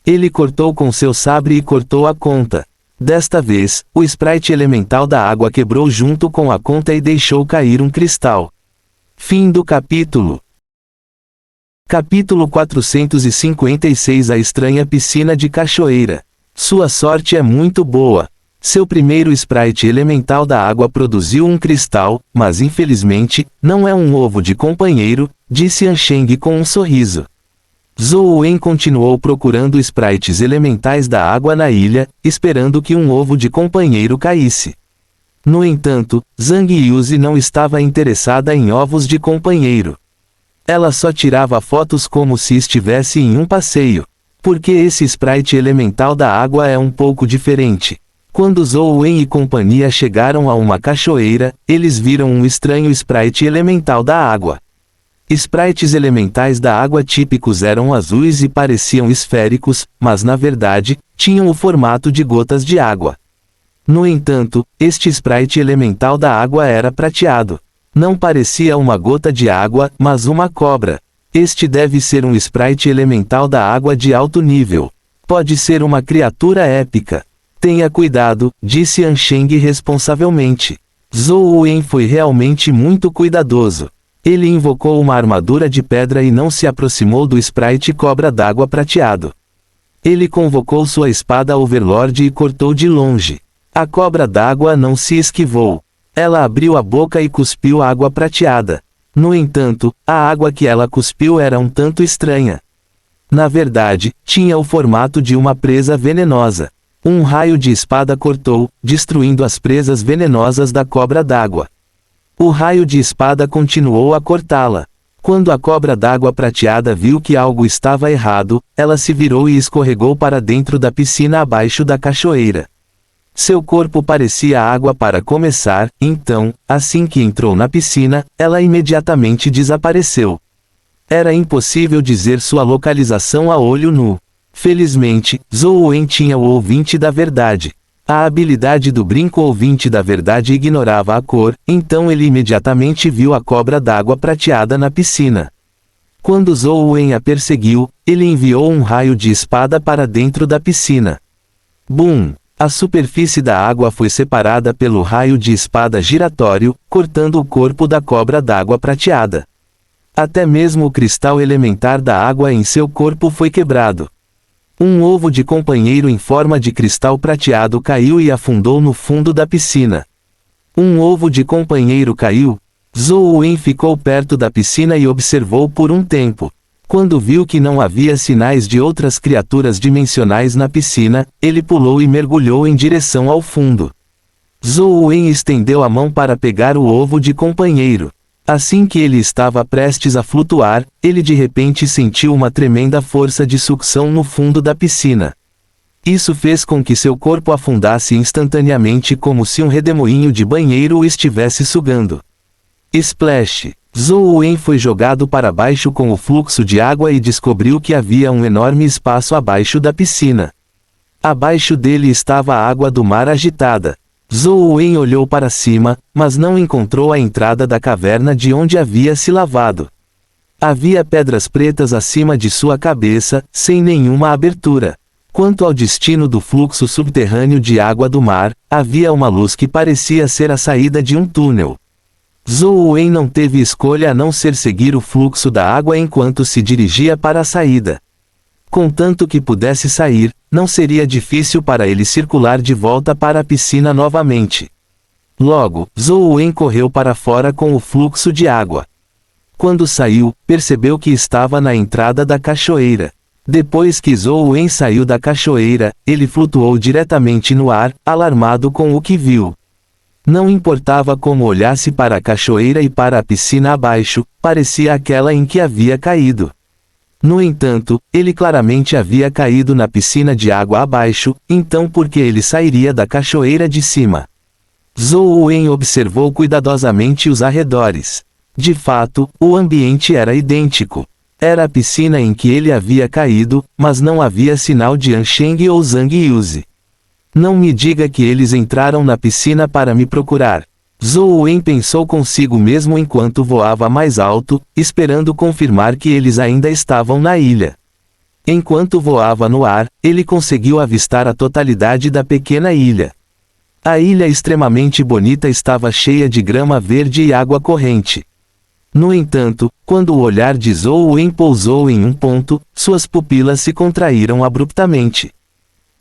A: Ele cortou com seu sabre e cortou a conta. Desta vez, o sprite elemental da água quebrou junto com a conta e deixou cair um cristal. Fim do capítulo. Capítulo 456. A estranha piscina de cachoeira. Sua sorte é muito boa. Seu primeiro sprite elemental da água produziu um cristal, mas infelizmente, não é um ovo de companheiro, disse Ansheng com um sorriso. Zhou Wen continuou procurando sprites elementais da água na ilha, esperando que um ovo de companheiro caísse. No entanto, Zhang Yuzi não estava interessada em ovos de companheiro. Ela só tirava fotos como se estivesse em um passeio. Porque esse sprite elemental da água é um pouco diferente. Quando Zhou Wen e companhia chegaram a uma cachoeira, eles viram um estranho sprite elemental da água. Sprites elementais da água típicos eram azuis e pareciam esféricos, mas na verdade, tinham o formato de gotas de água. No entanto, este sprite elemental da água era prateado. Não parecia uma gota de água, mas uma cobra. Este deve ser um sprite elemental da água de alto nível. Pode ser uma criatura épica. Tenha cuidado, disse Ansheng responsavelmente. Zhou Wen foi realmente muito cuidadoso. Ele invocou uma armadura de pedra e não se aproximou do sprite cobra d'água prateado. Ele convocou sua espada Overlord e cortou de longe. A cobra d'água não se esquivou. Ela abriu a boca e cuspiu água prateada. No entanto, a água que ela cuspiu era um tanto estranha. Na verdade, tinha o formato de uma presa venenosa. Um raio de espada cortou, destruindo as presas venenosas da cobra d'água. O raio de espada continuou a cortá-la. Quando a cobra d'água prateada viu que algo estava errado, ela se virou e escorregou para dentro da piscina abaixo da cachoeira. Seu corpo parecia água para começar, então, assim que entrou na piscina, ela imediatamente desapareceu. Era impossível dizer sua localização a olho nu. Felizmente, Zhou Wen tinha o ouvinte da verdade. A habilidade do brinco ouvinte da verdade ignorava a cor, então ele imediatamente viu a cobra d'água prateada na piscina. Quando Zhou Wen a perseguiu, ele enviou um raio de espada para dentro da piscina. Bum! A superfície da água foi separada pelo raio de espada giratório, cortando o corpo da cobra d'água prateada. Até mesmo o cristal elementar da água em seu corpo foi quebrado. Um ovo de companheiro em forma de cristal prateado caiu e afundou no fundo da piscina. Um ovo de companheiro caiu. Zhou Wen ficou perto da piscina e observou por um tempo. Quando viu que não havia sinais de outras criaturas dimensionais na piscina, ele pulou e mergulhou em direção ao fundo. Zhou Wen estendeu a mão para pegar o ovo de companheiro. Assim que ele estava prestes a flutuar, ele de repente sentiu uma tremenda força de sucção no fundo da piscina. Isso fez com que seu corpo afundasse instantaneamente como se um redemoinho de banheiro o estivesse sugando. Splash! Zhou Wen foi jogado para baixo com o fluxo de água e descobriu que havia um enorme espaço abaixo da piscina. Abaixo dele estava a água do mar agitada. Zhou Wen olhou para cima, mas não encontrou a entrada da caverna de onde havia se lavado. Havia pedras pretas acima de sua cabeça, sem nenhuma abertura. Quanto ao destino do fluxo subterrâneo de água do mar, havia uma luz que parecia ser a saída de um túnel. Zhou Wen não teve escolha a não ser seguir o fluxo da água enquanto se dirigia para a saída. Contanto que pudesse sair, não seria difícil para ele circular de volta para a piscina novamente. Logo, Zhou Wen correu para fora com o fluxo de água. Quando saiu, percebeu que estava na entrada da cachoeira. Depois que Zhou Wen saiu da cachoeira, ele flutuou diretamente no ar, alarmado com o que viu. Não importava como olhasse para a cachoeira e para a piscina abaixo, parecia aquela em que havia caído. No entanto, ele claramente havia caído na piscina de água abaixo, então por que ele sairia da cachoeira de cima? Zhou Wen observou cuidadosamente os arredores. De fato, o ambiente era idêntico. Era a piscina em que ele havia caído, mas não havia sinal de Ansheng ou Zhang Yuzi. Não me diga que eles entraram na piscina para me procurar. Zhou Wen pensou consigo mesmo enquanto voava mais alto, esperando confirmar que eles ainda estavam na ilha. Enquanto voava no ar, ele conseguiu avistar a totalidade da pequena ilha. A ilha extremamente bonita estava cheia de grama verde e água corrente. No entanto, quando o olhar de Zhou Wen pousou em um ponto, suas pupilas se contraíram abruptamente.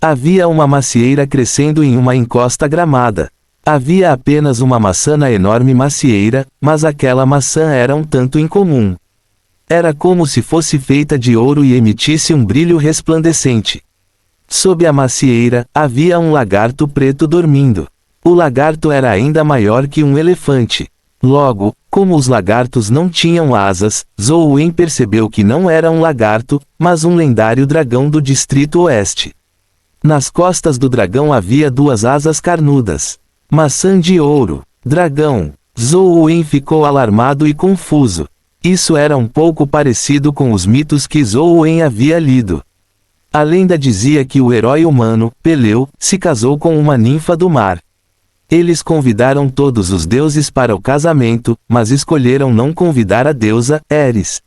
A: Havia uma macieira crescendo em uma encosta gramada. Havia apenas uma maçã na enorme macieira, mas aquela maçã era um tanto incomum. Era como se fosse feita de ouro e emitisse um brilho resplandecente. Sob a macieira, havia um lagarto preto dormindo. O lagarto era ainda maior que um elefante. Logo, como os lagartos não tinham asas, Zhou Wen percebeu que não era um lagarto, mas um lendário dragão do Distrito Oeste. Nas costas do dragão havia duas asas carnudas. Maçã de ouro. Dragão. Zhou Wen ficou alarmado e confuso. Isso era um pouco parecido com os mitos que Zhou Wen havia lido. A lenda dizia que o herói humano, Peleu, se casou com uma ninfa do mar. Eles convidaram todos os deuses para o casamento, mas escolheram não convidar a deusa, Eris.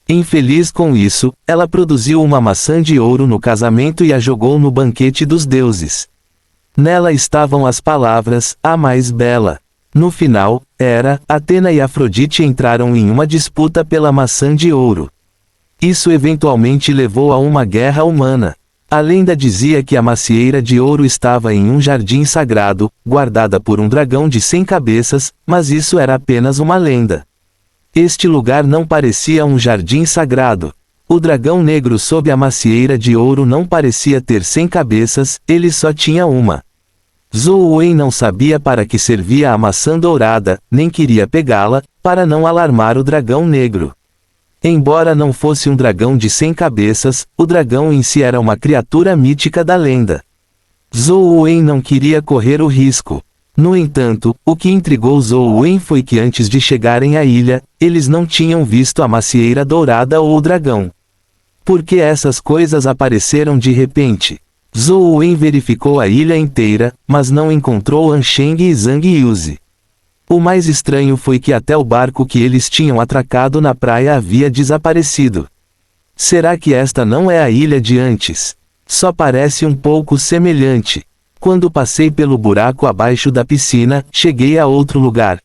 A: Infeliz com isso, ela produziu uma maçã de ouro no casamento e a jogou no banquete dos deuses. Nela estavam as palavras, a mais bela. No final, Hera, Atena e Afrodite entraram em uma disputa pela maçã de ouro. Isso eventualmente levou a uma guerra humana. A lenda dizia que a macieira de ouro estava em um jardim sagrado, guardada por um dragão de 100 cabeças, mas isso era apenas uma lenda. Este lugar não parecia um jardim sagrado. O dragão negro sob a macieira de ouro não parecia ter 100 cabeças, ele só tinha uma. Zhou Wen não sabia para que servia a maçã dourada, nem queria pegá-la, para não alarmar o dragão negro. Embora não fosse um dragão de 100 cabeças, o dragão em si era uma criatura mítica da lenda. Zhou Wen não queria correr o risco. No entanto, o que intrigou Zhou Wen foi que antes de chegarem à ilha, eles não tinham visto a macieira dourada ou o dragão. Por que essas coisas apareceram de repente? Zhou Wen verificou a ilha inteira, mas não encontrou Ansheng e Zhang Yuzi. O mais estranho foi que até o barco que eles tinham atracado na praia havia desaparecido. Será que esta não é a ilha de antes? Só parece um pouco semelhante. Quando passei pelo buraco abaixo da piscina, cheguei a outro lugar.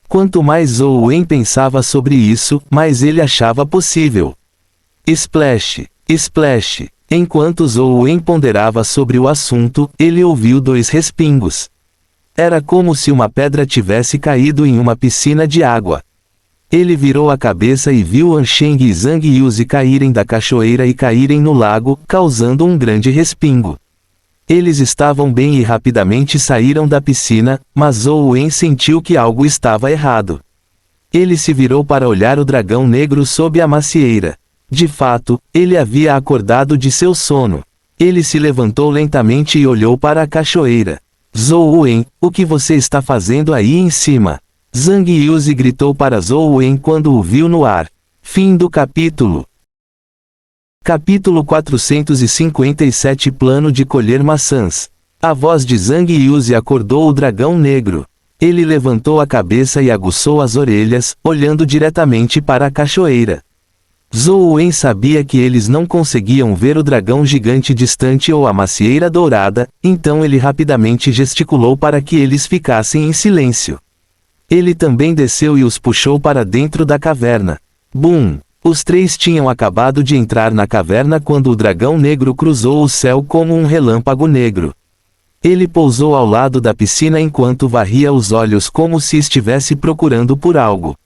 A: Quanto mais Zhou Wen pensava sobre isso, mais ele achava possível. Splash, splash. Enquanto Zhou Wen ponderava sobre o assunto, ele ouviu 2 respingos. Era como se uma pedra tivesse caído em uma piscina de água. Ele virou a cabeça e viu Ansheng e Zhang Yuzi caírem da cachoeira e caírem no lago, causando um grande respingo. Eles estavam bem e rapidamente saíram da piscina, mas Zhou Wen sentiu que algo estava errado. Ele se virou para olhar o dragão negro sob a macieira. De fato, ele havia acordado de seu sono. Ele se levantou lentamente e olhou para a cachoeira. Zhou Wen, o que você está fazendo aí em cima? Zhang Yuzi gritou para Zhou Wen quando o viu no ar. Fim do capítulo. Capítulo 457 Plano de colher maçãs. A voz de Zhang Yuzi acordou o dragão negro. Ele levantou a cabeça e aguçou as orelhas, olhando diretamente para a cachoeira. Zhou Wen sabia que eles não conseguiam ver o dragão gigante distante ou a macieira dourada, então ele rapidamente gesticulou para que eles ficassem em silêncio. Ele também desceu e os puxou para dentro da caverna. Bum! Os 3 tinham acabado de entrar na caverna quando o dragão negro cruzou o céu como um relâmpago negro. Ele pousou ao lado da piscina enquanto varria os olhos como se estivesse procurando por algo.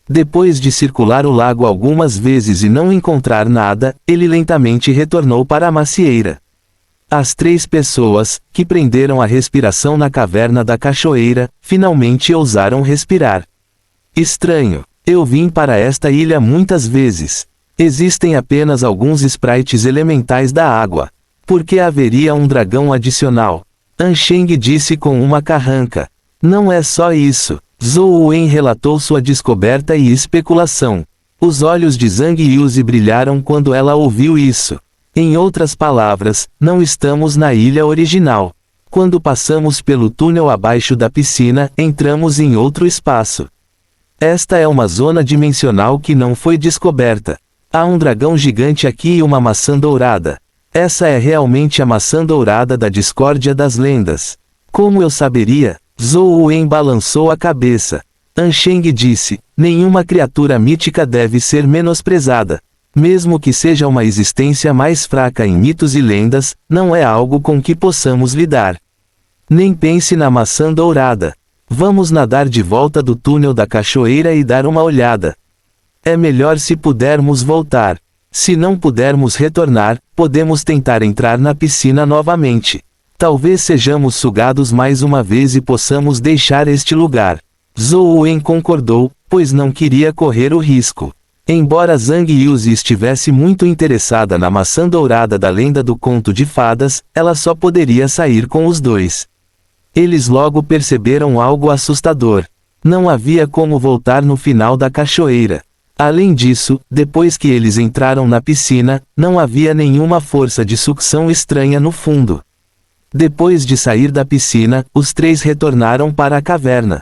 A: Depois de circular o lago algumas vezes e não encontrar nada, ele lentamente retornou para a macieira. As 3 pessoas, que prenderam a respiração na caverna da cachoeira, finalmente ousaram respirar. Estranho. Eu vim para esta ilha muitas vezes. Existem apenas alguns sprites elementais da água. Por que haveria um dragão adicional? Ansheng disse com uma carranca. Não é só isso. Zhou Wen relatou sua descoberta e especulação. Os olhos de Zhang Yuzi brilharam quando ela ouviu isso. Em outras palavras, não estamos na ilha original. Quando passamos pelo túnel abaixo da piscina, entramos em outro espaço. Esta é uma zona dimensional que não foi descoberta. Há um dragão gigante aqui e uma maçã dourada. Essa é realmente a maçã dourada da discórdia das lendas. Como eu saberia? Zhou Wen balançou a cabeça. Ansheng disse, nenhuma criatura mítica deve ser menosprezada. Mesmo que seja uma existência mais fraca em mitos e lendas, não é algo com que possamos lidar. Nem pense na maçã dourada. Vamos nadar de volta do túnel da cachoeira e dar uma olhada. É melhor se pudermos voltar. Se não pudermos retornar, podemos tentar entrar na piscina novamente. Talvez sejamos sugados mais uma vez e possamos deixar este lugar. Zhou Wen concordou, pois não queria correr o risco. Embora Zhang Yuzi estivesse muito interessada na maçã dourada da lenda do conto de fadas, ela só poderia sair com os 2. Eles logo perceberam algo assustador. Não havia como voltar no final da cachoeira. Além disso, depois que eles entraram na piscina, não havia nenhuma força de sucção estranha no fundo. Depois de sair da piscina, os 3 retornaram para a caverna.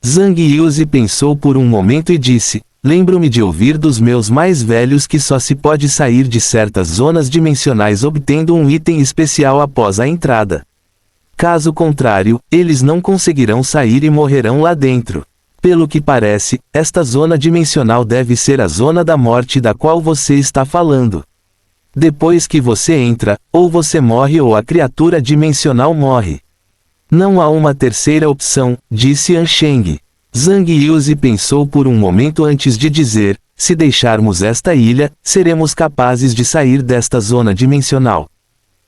A: Zhang Yuzi pensou por um momento e disse, lembro-me de ouvir dos meus mais velhos que só se pode sair de certas zonas dimensionais obtendo um item especial após a entrada. Caso contrário, eles não conseguirão sair e morrerão lá dentro. Pelo que parece, esta zona dimensional deve ser a zona da morte da qual você está falando. Depois que você entra, ou você morre ou a criatura dimensional morre. Não há uma terceira opção, disse Ansheng. Zhang Yuzi pensou por um momento antes de dizer, se deixarmos esta ilha, seremos capazes de sair desta zona dimensional.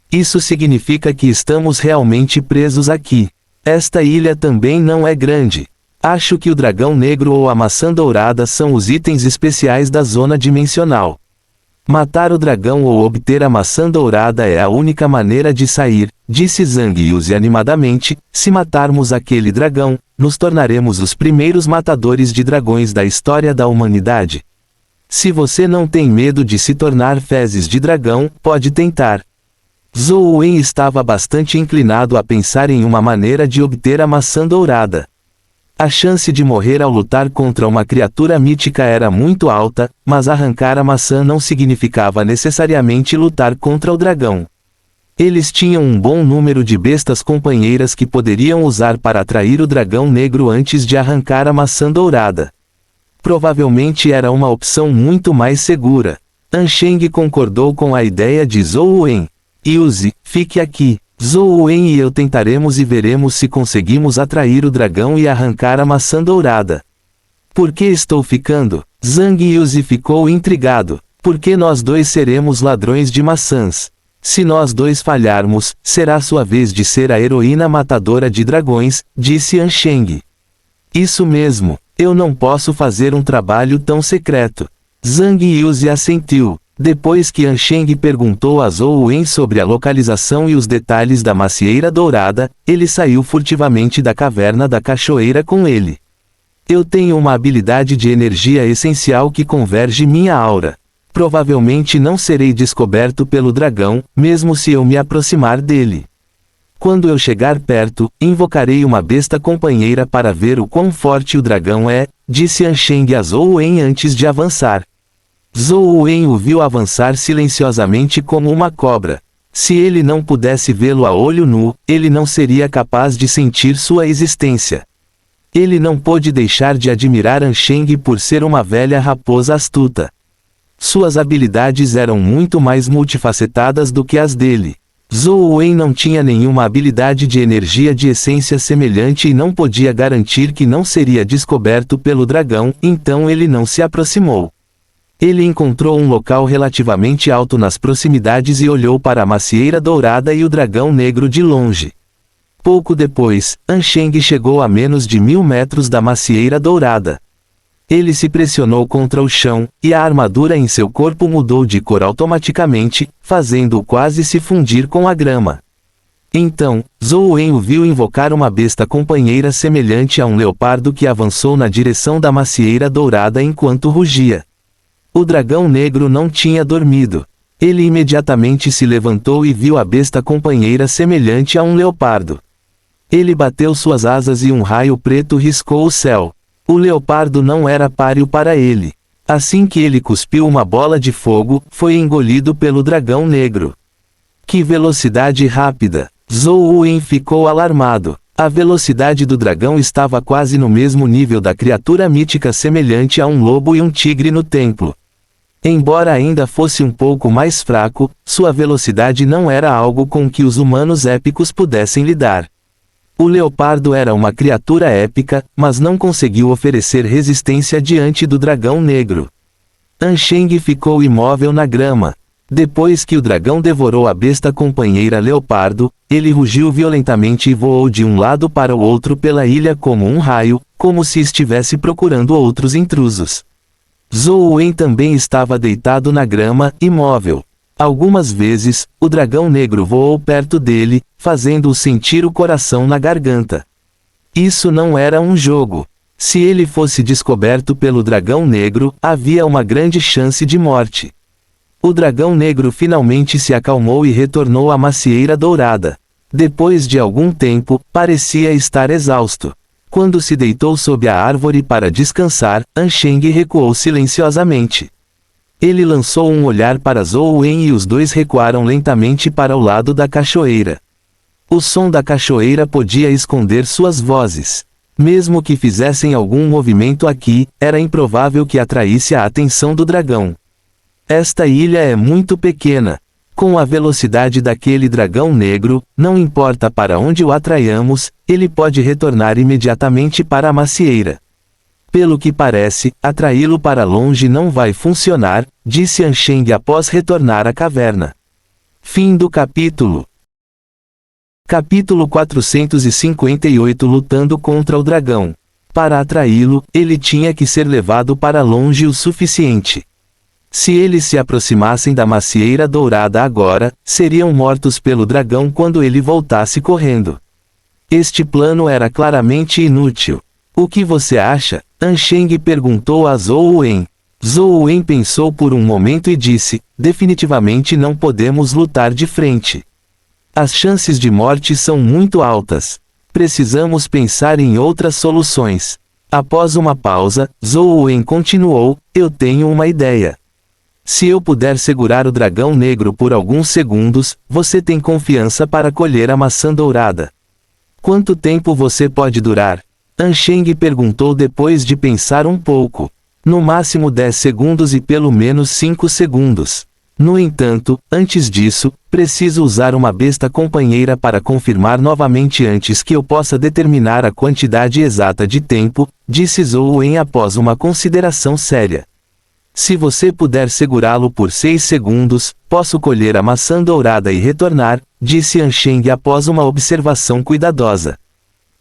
A: Isso significa que estamos realmente presos aqui. Esta ilha também não é grande. Acho que o dragão negro ou a maçã dourada são os itens especiais da zona dimensional. Matar o dragão ou obter a maçã dourada é a única maneira de sair, disse Zhang Yuzi animadamente. Se matarmos aquele dragão, nos tornaremos os primeiros matadores de dragões da história da humanidade. Se você não tem medo de se tornar fezes de dragão, pode tentar. Zhou Wen estava bastante inclinado a pensar em uma maneira de obter a maçã dourada. A chance de morrer ao lutar contra uma criatura mítica era muito alta, mas arrancar a maçã não significava necessariamente lutar contra o dragão. Eles tinham um bom número de bestas companheiras que poderiam usar para atrair o dragão negro antes de arrancar a maçã dourada. Provavelmente era uma opção muito mais segura. Ansheng concordou com a ideia de Zhou Wen. Yuzi, fique aqui. Zhou Wen e eu tentaremos e veremos se conseguimos atrair o dragão e arrancar a maçã dourada. Por que estou ficando? Zhang Yuzi ficou intrigado. Porque nós 2 seremos ladrões de maçãs. Se nós 2 falharmos, será sua vez de ser a heroína matadora de dragões, disse Ansheng. Isso mesmo, eu não posso fazer um trabalho tão secreto. Zhang Yuzi assentiu. Depois que Ansheng perguntou a Zhou Wen sobre a localização e os detalhes da macieira dourada, ele saiu furtivamente da caverna da cachoeira com ele. Eu tenho uma habilidade de energia essencial que converge minha aura. Provavelmente não serei descoberto pelo dragão, mesmo se eu me aproximar dele. Quando eu chegar perto, invocarei uma besta companheira para ver o quão forte o dragão é, disse Ansheng a Zhou Wen antes de avançar. Zhou Wen o viu avançar silenciosamente como uma cobra. Se ele não pudesse vê-lo a olho nu, ele não seria capaz de sentir sua existência. Ele não pôde deixar de admirar Ansheng por ser uma velha raposa astuta. Suas habilidades eram muito mais multifacetadas do que as dele. Zhou Wen não tinha nenhuma habilidade de energia de essência semelhante e não podia garantir que não seria descoberto pelo dragão, então ele não se aproximou. Ele encontrou um local relativamente alto nas proximidades e olhou para a macieira dourada e o dragão negro de longe. Pouco depois, Ansheng chegou a menos de 1000 metros da macieira dourada. Ele se pressionou contra o chão, e a armadura em seu corpo mudou de cor automaticamente, fazendo-o quase se fundir com a grama. Então, Zhou Wen o viu invocar uma besta companheira semelhante a um leopardo que avançou na direção da macieira dourada enquanto rugia. O dragão negro não tinha dormido. Ele imediatamente se levantou e viu a besta companheira semelhante a um leopardo. Ele bateu suas asas e um raio preto riscou o céu. O leopardo não era páreo para ele. Assim que ele cuspiu uma bola de fogo, foi engolido pelo dragão negro. Que velocidade rápida! Zhou Wen ficou alarmado. A velocidade do dragão estava quase no mesmo nível da criatura mítica semelhante a um lobo e um tigre no templo. Embora ainda fosse um pouco mais fraco, sua velocidade não era algo com que os humanos épicos pudessem lidar. O leopardo era uma criatura épica, mas não conseguiu oferecer resistência diante do dragão negro. Ansheng ficou imóvel na grama. Depois que o dragão devorou a besta companheira leopardo, ele rugiu violentamente e voou de um lado para o outro pela ilha como um raio, como se estivesse procurando outros intrusos. Zhou Wen também estava deitado na grama, imóvel. Algumas vezes, o dragão negro voou perto dele, fazendo-o sentir o coração na garganta. Isso não era um jogo. Se ele fosse descoberto pelo dragão negro, havia uma grande chance de morte. O dragão negro finalmente se acalmou e retornou à macieira dourada. Depois de algum tempo, parecia estar exausto. Quando se deitou sob a árvore para descansar, Ansheng recuou silenciosamente. Ele lançou um olhar para Zhou Wen e os dois recuaram lentamente para o lado da cachoeira. O som da cachoeira podia esconder suas vozes. Mesmo que fizessem algum movimento aqui, era improvável que atraísse a atenção do dragão. Esta ilha é muito pequena. Com a velocidade daquele dragão negro, não importa para onde o atraiamos, ele pode retornar imediatamente para a macieira. Pelo que parece, atraí-lo para longe não vai funcionar, disse Ansheng após retornar à caverna. Fim do capítulo. Capítulo 458 Lutando contra o dragão. Para atraí-lo, ele tinha que ser levado para longe o suficiente. Se eles se aproximassem da macieira dourada agora, seriam mortos pelo dragão quando ele voltasse correndo. Este plano era claramente inútil. O que você acha? Ansheng perguntou a Zhou Wen. Zhou Wen pensou por um momento e disse, definitivamente não podemos lutar de frente. As chances de morte são muito altas. Precisamos pensar em outras soluções. Após uma pausa, Zhou Wen continuou, eu tenho uma ideia. Se eu puder segurar o dragão negro por alguns segundos, você tem confiança para colher a maçã dourada. Quanto tempo você pode durar? Ansheng perguntou depois de pensar um pouco. No máximo 10 segundos e pelo menos 5 segundos. No entanto, antes disso, preciso usar uma besta companheira para confirmar novamente antes que eu possa determinar a quantidade exata de tempo, disse Zhou Wen após uma consideração séria. Se você puder segurá-lo por 6 segundos, posso colher a maçã dourada e retornar, disse Ansheng após uma observação cuidadosa.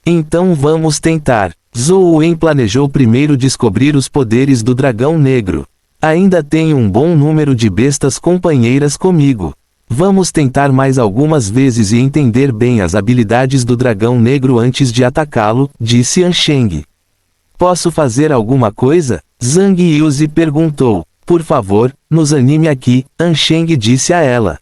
A: Então vamos tentar. Zhou Wen planejou primeiro descobrir os poderes do dragão negro. Ainda tenho um bom número de bestas companheiras comigo. Vamos tentar mais algumas vezes e entender bem as habilidades do dragão negro antes de atacá-lo, disse Ansheng. Posso fazer alguma coisa? Zhang Yuzi perguntou. Por favor, nos anime aqui, Ansheng disse a ela.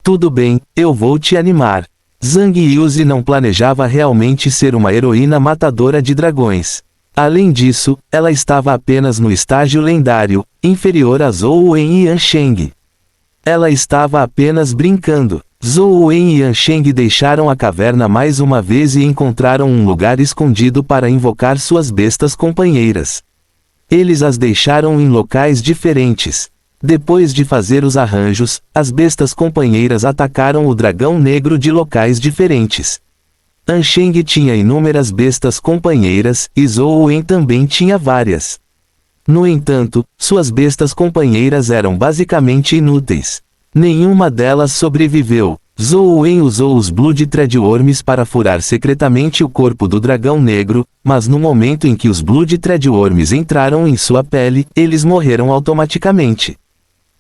A: Tudo bem, eu vou te animar. Zhang Yuzi não planejava realmente ser uma heroína matadora de dragões. Além disso, ela estava apenas no estágio lendário, inferior a Zhou Wen e Ansheng. Ela estava apenas brincando. Zhou Wen e Ansheng deixaram a caverna mais uma vez e encontraram um lugar escondido para invocar suas bestas companheiras. Eles as deixaram em locais diferentes. Depois de fazer os arranjos, as bestas companheiras atacaram o dragão negro de locais diferentes. Ansheng tinha inúmeras bestas companheiras, e Zhou Wen também tinha várias. No entanto, suas bestas companheiras eram basicamente inúteis. Nenhuma delas sobreviveu. Zhou Wen usou os Blood Threadworms para furar secretamente o corpo do dragão negro, mas no momento em que os Blood Threadworms entraram em sua pele, eles morreram automaticamente.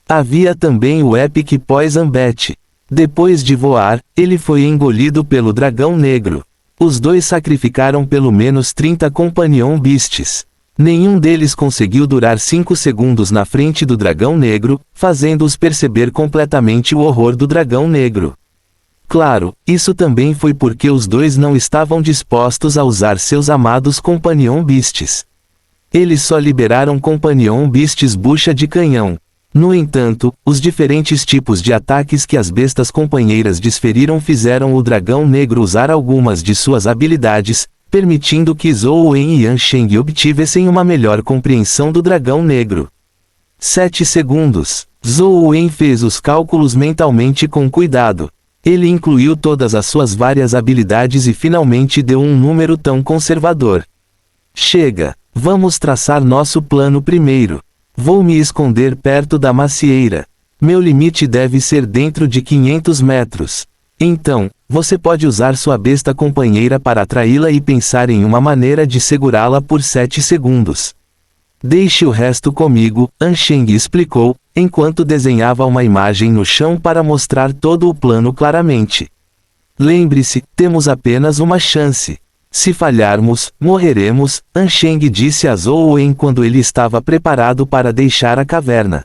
A: Havia também o Epic Poison Bat. Depois de voar, ele foi engolido pelo dragão negro. Os dois sacrificaram pelo menos 30 Companion Beasts. Nenhum deles conseguiu durar 5 segundos na frente do dragão negro, fazendo-os perceber completamente o horror do dragão negro. Claro, isso também foi porque os dois não estavam dispostos a usar seus amados Companion Beasts. Eles só liberaram Companion Beasts bucha de canhão. No entanto, os diferentes tipos de ataques que as bestas companheiras desferiram fizeram o dragão negro usar algumas de suas habilidades, permitindo que Zhou Wen e Yan Sheng obtivessem uma melhor compreensão do dragão negro. 7 segundos. Zhou Wen fez os cálculos mentalmente com cuidado. Ele incluiu todas as suas várias habilidades e finalmente deu um número tão conservador. Chega, vamos traçar nosso plano primeiro. Vou me esconder perto da macieira. Meu limite deve ser dentro de 500 metros. Então, você pode usar sua besta companheira para atraí-la e pensar em uma maneira de segurá-la por 7 segundos. Deixe o resto comigo, An Sheng explicou, enquanto desenhava uma imagem no chão para mostrar todo o plano claramente. Lembre-se, temos apenas uma chance. Se falharmos, morreremos, An Sheng disse a Zhou Wen quando ele estava preparado para deixar a caverna.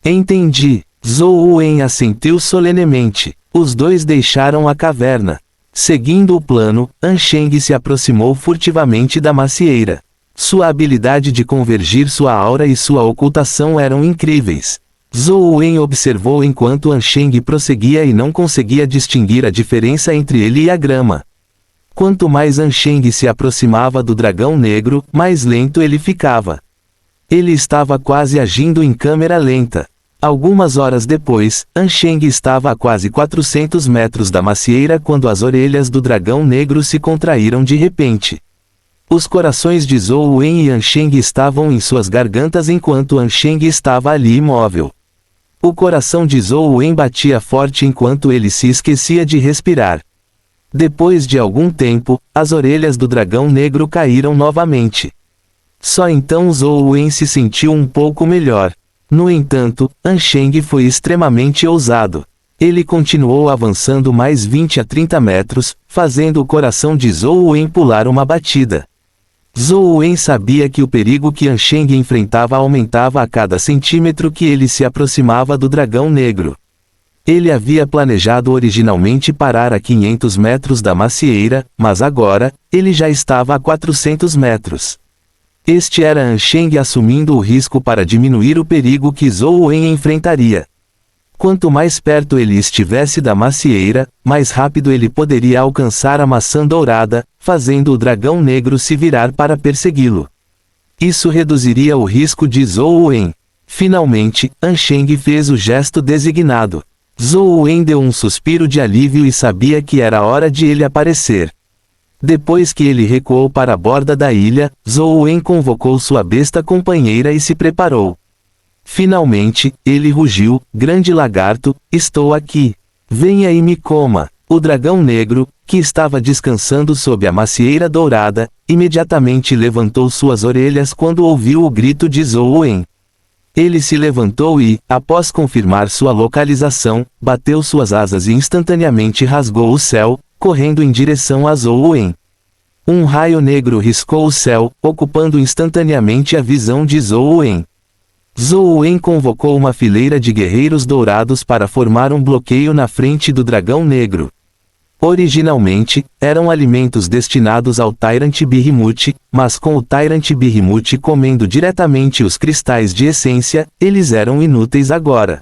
A: Entendi. Zhou Wen assentiu solenemente. Os dois deixaram a caverna. Seguindo o plano, An Sheng se aproximou furtivamente da macieira. Sua habilidade de convergir sua aura e sua ocultação eram incríveis. Zhou Wen observou enquanto An Sheng prosseguia e não conseguia distinguir a diferença entre ele e a grama. Quanto mais An Sheng se aproximava do dragão negro, mais lento ele ficava. Ele estava quase agindo em câmera lenta. Algumas horas depois, An Sheng estava a quase 400 metros da macieira quando as orelhas do dragão negro se contraíram de repente. Os corações de Zhou Wen e An Sheng estavam em suas gargantas enquanto An Sheng estava ali imóvel. O coração de Zhou Wen batia forte enquanto ele se esquecia de respirar. Depois de algum tempo, as orelhas do dragão negro caíram novamente. Só então Zhou Wen se sentiu um pouco melhor. No entanto, An Sheng foi extremamente ousado. Ele continuou avançando mais 20 a 30 metros, fazendo o coração de Zhou Wen pular uma batida. Zhou Wen sabia que o perigo que An Sheng enfrentava aumentava a cada centímetro que ele se aproximava do dragão negro. Ele havia planejado originalmente parar a 500 metros da macieira, mas agora, ele já estava a 400 metros. Este era An Sheng assumindo o risco para diminuir o perigo que Zhou Wen enfrentaria. Quanto mais perto ele estivesse da macieira, mais rápido ele poderia alcançar a maçã dourada, fazendo o dragão negro se virar para persegui-lo. Isso reduziria o risco de Zhou Wen. Finalmente, An Sheng fez o gesto designado. Zhou Wen deu um suspiro de alívio e sabia que era hora de ele aparecer. Depois que ele recuou para a borda da ilha, Zhou Wen convocou sua besta companheira e se preparou. Finalmente, ele rugiu: grande lagarto, estou aqui. Venha e me coma. O dragão negro, que estava descansando sob a macieira dourada, imediatamente levantou suas orelhas quando ouviu o grito de Zhou Wen. Ele se levantou e, após confirmar sua localização, bateu suas asas e instantaneamente rasgou o céu, correndo em direção a Zhou Wen. Um raio negro riscou o céu, ocupando instantaneamente a visão de Zhou Wen. Zhou Wen convocou uma fileira de guerreiros dourados para formar um bloqueio na frente do dragão negro. Originalmente, eram alimentos destinados ao Tyrant Behemoth, mas com o Tyrant Behemoth comendo diretamente os cristais de essência, eles eram inúteis agora.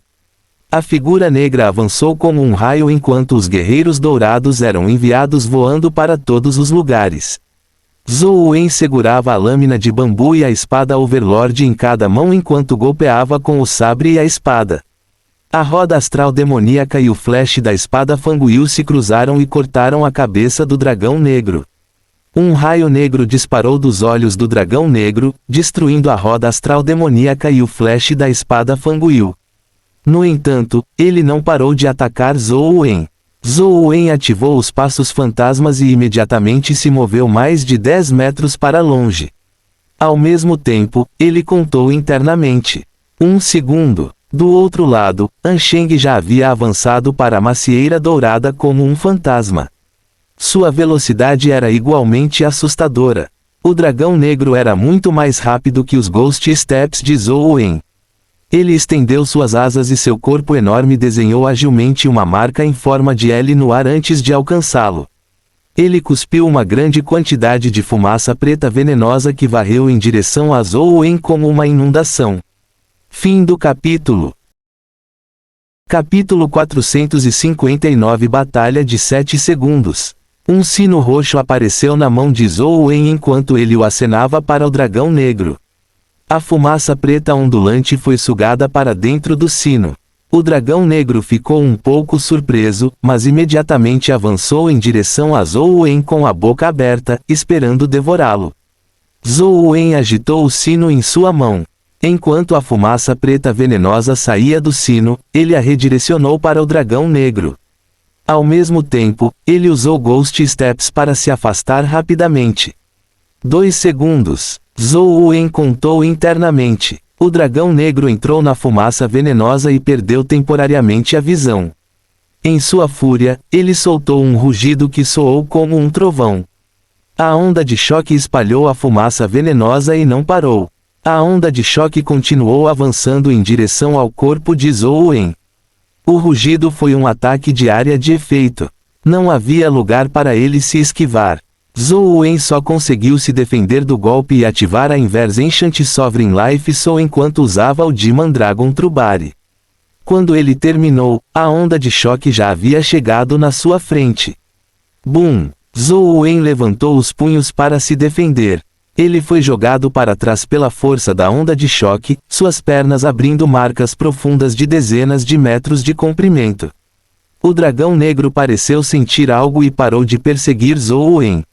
A: A figura negra avançou como um raio enquanto os guerreiros dourados eram enviados voando para todos os lugares. Zhou Wen segurava a lâmina de bambu e a espada Overlord em cada mão enquanto golpeava com o sabre e a espada. A roda astral demoníaca e o flash da espada Fanguil se cruzaram e cortaram a cabeça do dragão negro. Um raio negro disparou dos olhos do dragão negro, destruindo a roda astral demoníaca e o flash da espada Fanguil. No entanto, ele não parou de atacar Zhou Wen. Zhou Wen ativou os passos fantasmas e imediatamente se moveu mais de 10 metros para longe. Ao mesmo tempo, ele contou internamente. 1 segundo. Do outro lado, Ansheng já havia avançado para a macieira dourada como um fantasma. Sua velocidade era igualmente assustadora. O dragão negro era muito mais rápido que os Ghost Steps de Zhou Wen. Ele estendeu suas asas e seu corpo enorme desenhou agilmente uma marca em forma de L no ar antes de alcançá-lo. Ele cuspiu uma grande quantidade de fumaça preta venenosa que varreu em direção a Zhou Wen como uma inundação. Fim do capítulo. Capítulo 459 Batalha de 7 segundos. Um sino roxo apareceu na mão de Zhou Wen enquanto ele o acenava para o dragão negro. A fumaça preta ondulante foi sugada para dentro do sino. O dragão negro ficou um pouco surpreso, mas imediatamente avançou em direção a Zhou Wen com a boca aberta, esperando devorá-lo. Zhou Wen agitou o sino em sua mão. Enquanto a fumaça preta venenosa saía do sino, ele a redirecionou para o dragão negro. Ao mesmo tempo, ele usou Ghost Steps para se afastar rapidamente. 2 segundos. Zhou Wen contou internamente. O dragão negro entrou na fumaça venenosa e perdeu temporariamente a visão. Em sua fúria, ele soltou um rugido que soou como um trovão. A onda de choque espalhou a fumaça venenosa e não parou. A onda de choque continuou avançando em direção ao corpo de Zhou Wen. O rugido foi um ataque de área de efeito. Não havia lugar para ele se esquivar. Zhou Wen só conseguiu se defender do golpe e ativar a Inverse Enchant Sovereign Life Soul enquanto usava o Demon Dragon Trubari. Quando ele terminou, a onda de choque já havia chegado na sua frente. Boom! Zhou Wen levantou os punhos para se defender. Ele foi jogado para trás pela força da onda de choque, suas pernas abrindo marcas profundas de dezenas de metros de comprimento. O dragão negro pareceu sentir algo e parou de perseguir Zhou Wen.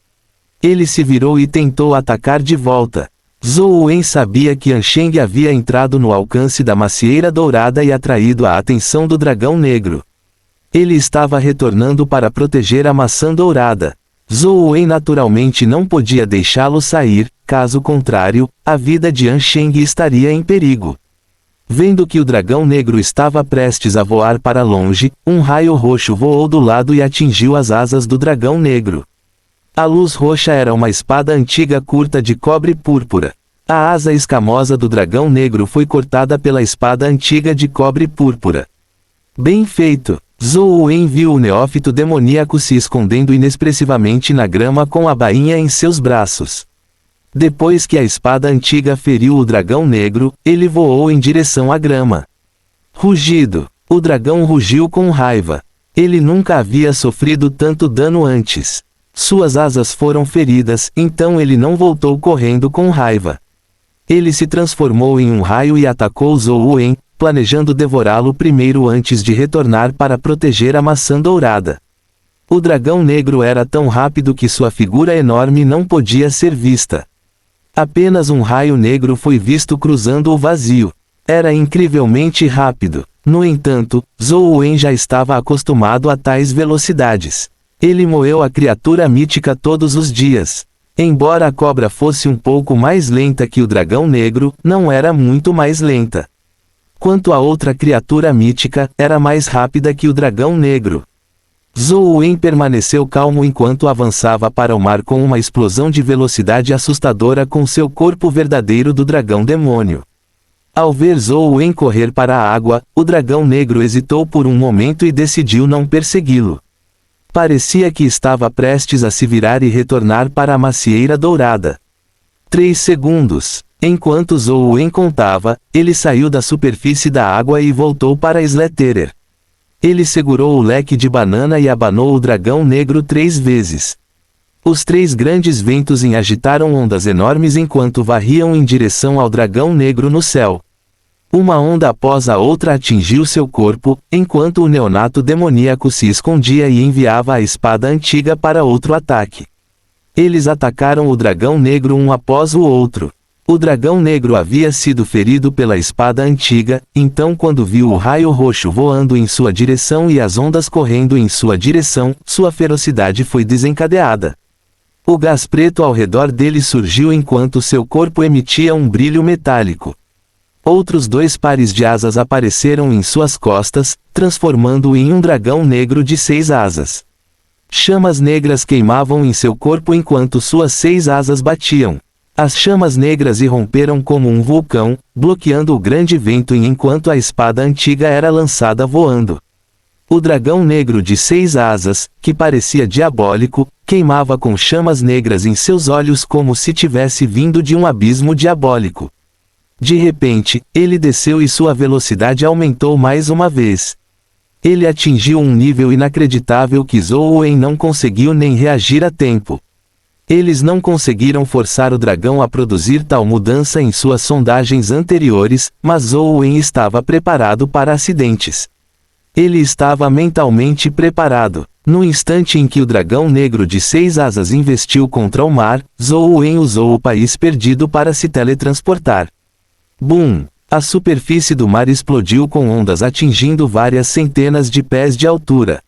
A: Ele se virou e tentou atacar de volta. Zhou Wen sabia que Ansheng havia entrado no alcance da macieira dourada e atraído a atenção do dragão negro. Ele estava retornando para proteger a maçã dourada. Zhou Wen naturalmente não podia deixá-lo sair, caso contrário, a vida de Ansheng estaria em perigo. Vendo que o dragão negro estava prestes a voar para longe, um raio roxo voou do lado e atingiu as asas do dragão negro. A luz roxa era uma espada antiga curta de cobre púrpura. A asa escamosa do dragão negro foi cortada pela espada antiga de cobre púrpura. Bem feito! Zhou Wen viu o neófito demoníaco se escondendo inexpressivamente na grama com a bainha em seus braços. Depois que a espada antiga feriu o dragão negro, ele voou em direção à grama. Rugido! O dragão rugiu com raiva. Ele nunca havia sofrido tanto dano antes. Suas asas foram feridas, então ele não voltou correndo com raiva. Ele se transformou em um raio e atacou Zhou Wen, planejando devorá-lo primeiro antes de retornar para proteger a maçã dourada. O dragão negro era tão rápido que sua figura enorme não podia ser vista. Apenas um raio negro foi visto cruzando o vazio. Era incrivelmente rápido. No entanto, Zhou Wen já estava acostumado a tais velocidades. Ele moeu a criatura mítica todos os dias. Embora a cobra fosse um pouco mais lenta que o dragão negro, não era muito mais lenta. Quanto a outra criatura mítica, era mais rápida que o dragão negro. Zhou Wen permaneceu calmo enquanto avançava para o mar com uma explosão de velocidade assustadora com seu corpo verdadeiro do dragão demônio. Ao ver Zhou Wen correr para a água, o dragão negro hesitou por um momento e decidiu não persegui-lo. Parecia que estava prestes a se virar e retornar para a macieira dourada. 3 segundos. Enquanto Zhou Wen contava, ele saiu da superfície da água e voltou para Slatterer. Ele segurou o leque de banana e abanou o dragão negro 3 vezes. Os 3 grandes ventos agitaram ondas enormes enquanto varriam em direção ao dragão negro no céu. Uma onda após a outra atingiu seu corpo, enquanto o neonato demoníaco se escondia e enviava a espada antiga para outro ataque. Eles atacaram o dragão negro um após o outro. O dragão negro havia sido ferido pela espada antiga, então quando viu o raio roxo voando em sua direção e as ondas correndo em sua direção, sua ferocidade foi desencadeada. O gás preto ao redor dele surgiu enquanto seu corpo emitia um brilho metálico. Outros 2 pares de asas apareceram em suas costas, transformando-o em um dragão negro de 6 asas. Chamas negras queimavam em seu corpo enquanto suas 6 asas batiam. As chamas negras irromperam como um vulcão, bloqueando o grande vento enquanto a espada antiga era lançada voando. O dragão negro de 6 asas, que parecia diabólico, queimava com chamas negras em seus olhos como se tivesse vindo de um abismo diabólico. De repente, ele desceu e sua velocidade aumentou mais uma vez. Ele atingiu um nível inacreditável que Zhou Wen não conseguiu nem reagir a tempo. Eles não conseguiram forçar o dragão a produzir tal mudança em suas sondagens anteriores, mas Zhou Wen estava preparado para acidentes. Ele estava mentalmente preparado. No instante em que o dragão negro de 6 asas investiu contra o mar, Zhou Wen usou o país perdido para se teletransportar. Boom! A superfície do mar explodiu com ondas atingindo várias centenas de pés de altura.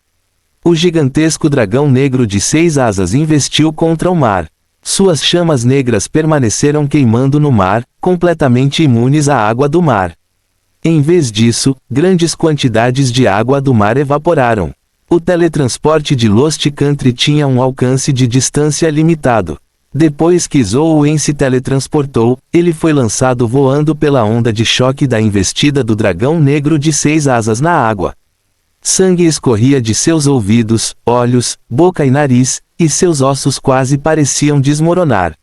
A: O gigantesco dragão negro de 6 asas investiu contra o mar. Suas chamas negras permaneceram queimando no mar, completamente imunes à água do mar. Em vez disso, grandes quantidades de água do mar evaporaram. O teletransporte de Lost Country tinha um alcance de distância limitado. Depois que Zhou Wen se teletransportou, ele foi lançado voando pela onda de choque da investida do dragão negro de 6 asas na água. Sangue escorria de seus ouvidos, olhos, boca e nariz, e seus ossos quase pareciam desmoronar.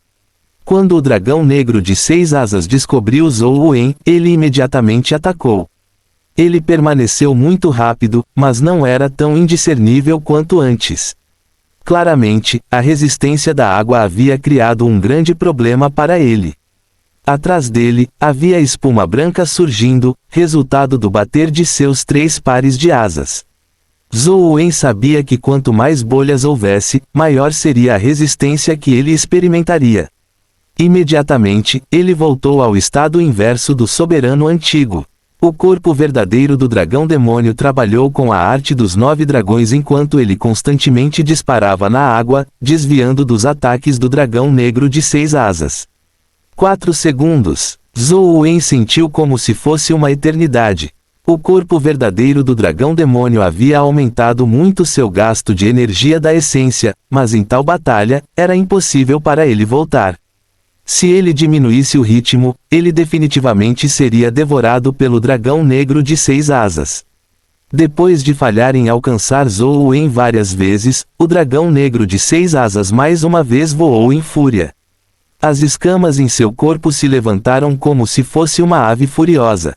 A: Quando o dragão negro de 6 asas descobriu Zhou Wen, ele imediatamente atacou. Ele permaneceu muito rápido, mas não era tão indiscernível quanto antes. Claramente, a resistência da água havia criado um grande problema para ele. Atrás dele, havia espuma branca surgindo, resultado do bater de seus 3 pares de asas. Zhou Wen sabia que quanto mais bolhas houvesse, maior seria a resistência que ele experimentaria. Imediatamente, ele voltou ao estado inverso do soberano antigo. O corpo verdadeiro do dragão demônio trabalhou com a arte dos 9 dragões enquanto ele constantemente disparava na água, desviando dos ataques do dragão negro de 6 asas. 4 segundos. Zhou Wen sentiu como se fosse uma eternidade. O corpo verdadeiro do dragão demônio havia aumentado muito seu gasto de energia da essência, mas em tal batalha, era impossível para ele voltar. Se ele diminuísse o ritmo, ele definitivamente seria devorado pelo dragão negro de 6 asas. Depois de falhar em alcançar Zhou Wen várias vezes, o dragão negro de 6 asas mais uma vez voou em fúria. As escamas em seu corpo se levantaram como se fosse uma ave furiosa.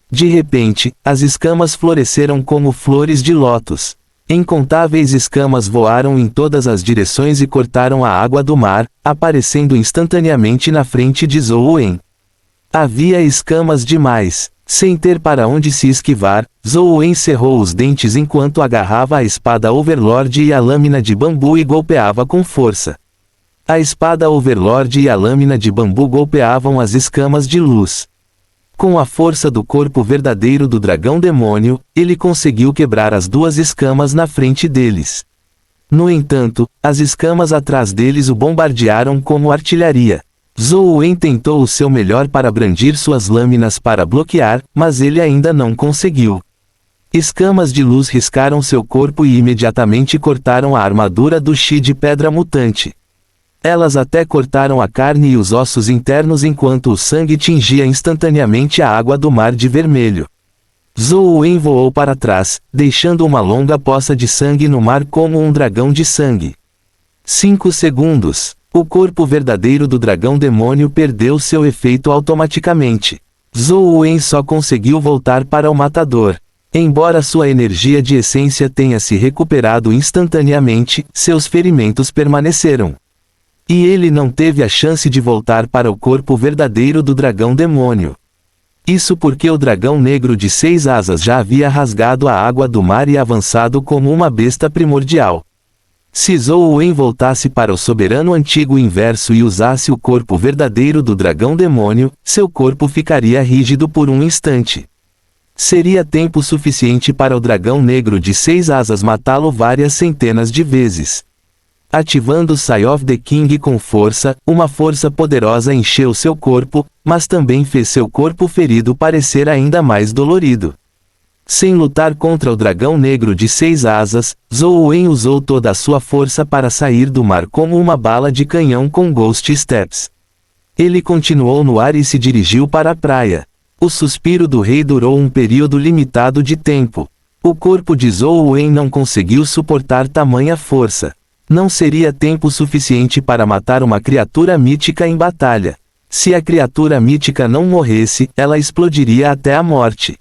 A: De repente, as escamas floresceram como flores de lótus. Incontáveis escamas voaram em todas as direções e cortaram a água do mar, aparecendo instantaneamente na frente de Zhou Wen. Havia escamas demais. Sem ter para onde se esquivar, Zhou Wen cerrou os dentes enquanto agarrava a espada Overlord e a lâmina de bambu e golpeava com força. A espada Overlord e a lâmina de bambu golpeavam as escamas de luz. Com a força do corpo verdadeiro do dragão demônio, ele conseguiu quebrar as 2 escamas na frente deles. No entanto, as escamas atrás deles o bombardearam como artilharia. Zhou Wen tentou o seu melhor para brandir suas lâminas para bloquear, mas ele ainda não conseguiu. Escamas de luz riscaram seu corpo e imediatamente cortaram a armadura do Chi de pedra mutante. Elas até cortaram a carne e os ossos internos enquanto o sangue tingia instantaneamente a água do mar de vermelho. Zhou Wen voou para trás, deixando uma longa poça de sangue no mar como um dragão de sangue. 5 segundos. O corpo verdadeiro do dragão demônio perdeu seu efeito automaticamente. Zhou Wen só conseguiu voltar para o matador. Embora sua energia de essência tenha se recuperado instantaneamente, seus ferimentos permaneceram. E ele não teve a chance de voltar para o corpo verdadeiro do dragão demônio. Isso porque o dragão negro de 6 asas já havia rasgado a água do mar e avançado como uma besta primordial. Se Zhou Wen voltasse para o soberano antigo inverso e usasse o corpo verdadeiro do dragão demônio, seu corpo ficaria rígido por um instante. Seria tempo suficiente para o dragão negro de 6 asas matá-lo várias centenas de vezes. Ativando Sigh of the King com força, uma força poderosa encheu seu corpo, mas também fez seu corpo ferido parecer ainda mais dolorido. Sem lutar contra o dragão negro de 6 asas, Zhou Wen usou toda a sua força para sair do mar como uma bala de canhão com Ghost Steps. Ele continuou no ar e se dirigiu para a praia. O suspiro do rei durou um período limitado de tempo. O corpo de Zhou Wen não conseguiu suportar tamanha força. Não seria tempo suficiente para matar uma criatura mítica em batalha. Se a criatura mítica não morresse, ela explodiria até a morte.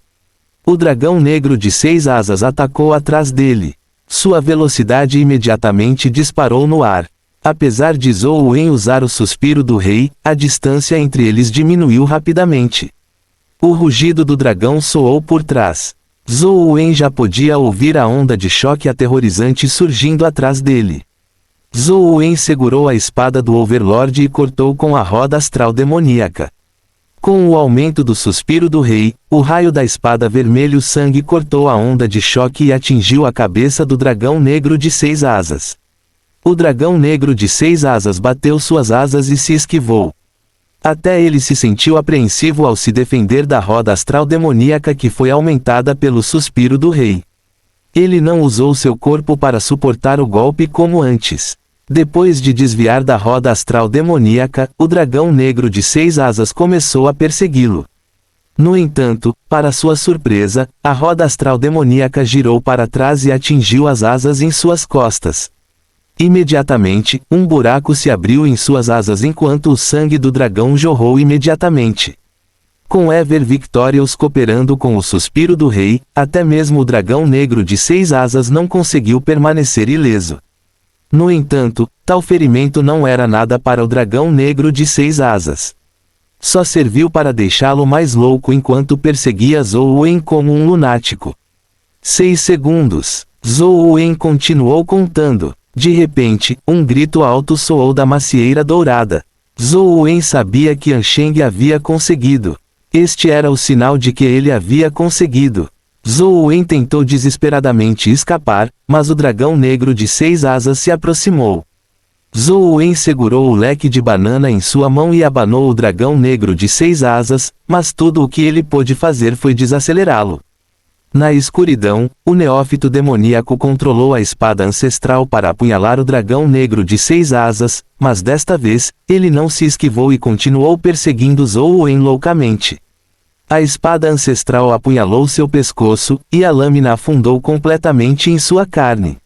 A: O dragão negro de 6 asas atacou atrás dele. Sua velocidade imediatamente disparou no ar. Apesar de Zhou Wen usar o suspiro do rei, a distância entre eles diminuiu rapidamente. O rugido do dragão soou por trás. Zhou Wen já podia ouvir a onda de choque aterrorizante surgindo atrás dele. Zhou Wen segurou a espada do Overlord e cortou com a roda astral demoníaca. Com o aumento do suspiro do rei, o raio da espada vermelho sangue cortou a onda de choque e atingiu a cabeça do dragão negro de 6 asas. O dragão negro de 6 asas bateu suas asas e se esquivou. Até ele se sentiu apreensivo ao se defender da roda astral demoníaca que foi aumentada pelo suspiro do rei. Ele não usou seu corpo para suportar o golpe como antes. Depois de desviar da roda astral demoníaca, o dragão negro de 6 asas começou a persegui-lo. No entanto, para sua surpresa, a roda astral demoníaca girou para trás e atingiu as asas em suas costas. Imediatamente, um buraco se abriu em suas asas enquanto o sangue do dragão jorrou imediatamente. Com Ever Victorious cooperando com o suspiro do rei, até mesmo o dragão negro de 6 asas não conseguiu permanecer ileso. No entanto, tal ferimento não era nada para o dragão negro de 6 asas. Só serviu para deixá-lo mais louco enquanto perseguia Zhou Wen como um lunático. 6 segundos. Zhou Wen continuou contando. De repente, um grito alto soou da macieira dourada. Zhou Wen sabia que Ansheng havia conseguido. Este era o sinal de que ele havia conseguido. Zhou Wen tentou desesperadamente escapar, mas o dragão negro de 6 asas se aproximou. Zhou Wen segurou o leque de banana em sua mão e abanou o dragão negro de 6 asas, mas tudo o que ele pôde fazer foi desacelerá-lo. Na escuridão, o neófito demoníaco controlou a espada ancestral para apunhalar o dragão negro de 6 asas, mas desta vez, ele não se esquivou e continuou perseguindo Zhou Wen loucamente. A espada ancestral apunhalou seu pescoço, e a lâmina afundou completamente em sua carne.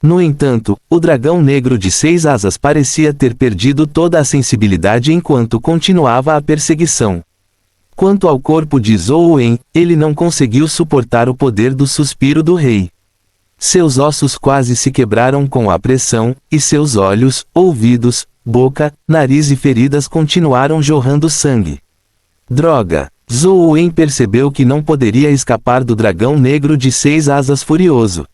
A: No entanto, o dragão negro de 6 asas parecia ter perdido toda a sensibilidade enquanto continuava a perseguição. Quanto ao corpo de Zhou Wen, ele não conseguiu suportar o poder do suspiro do rei. Seus ossos quase se quebraram com a pressão, e seus olhos, ouvidos, boca, nariz e feridas continuaram jorrando sangue. Droga! Zhou Wen percebeu que não poderia escapar do dragão negro de 6 asas furioso.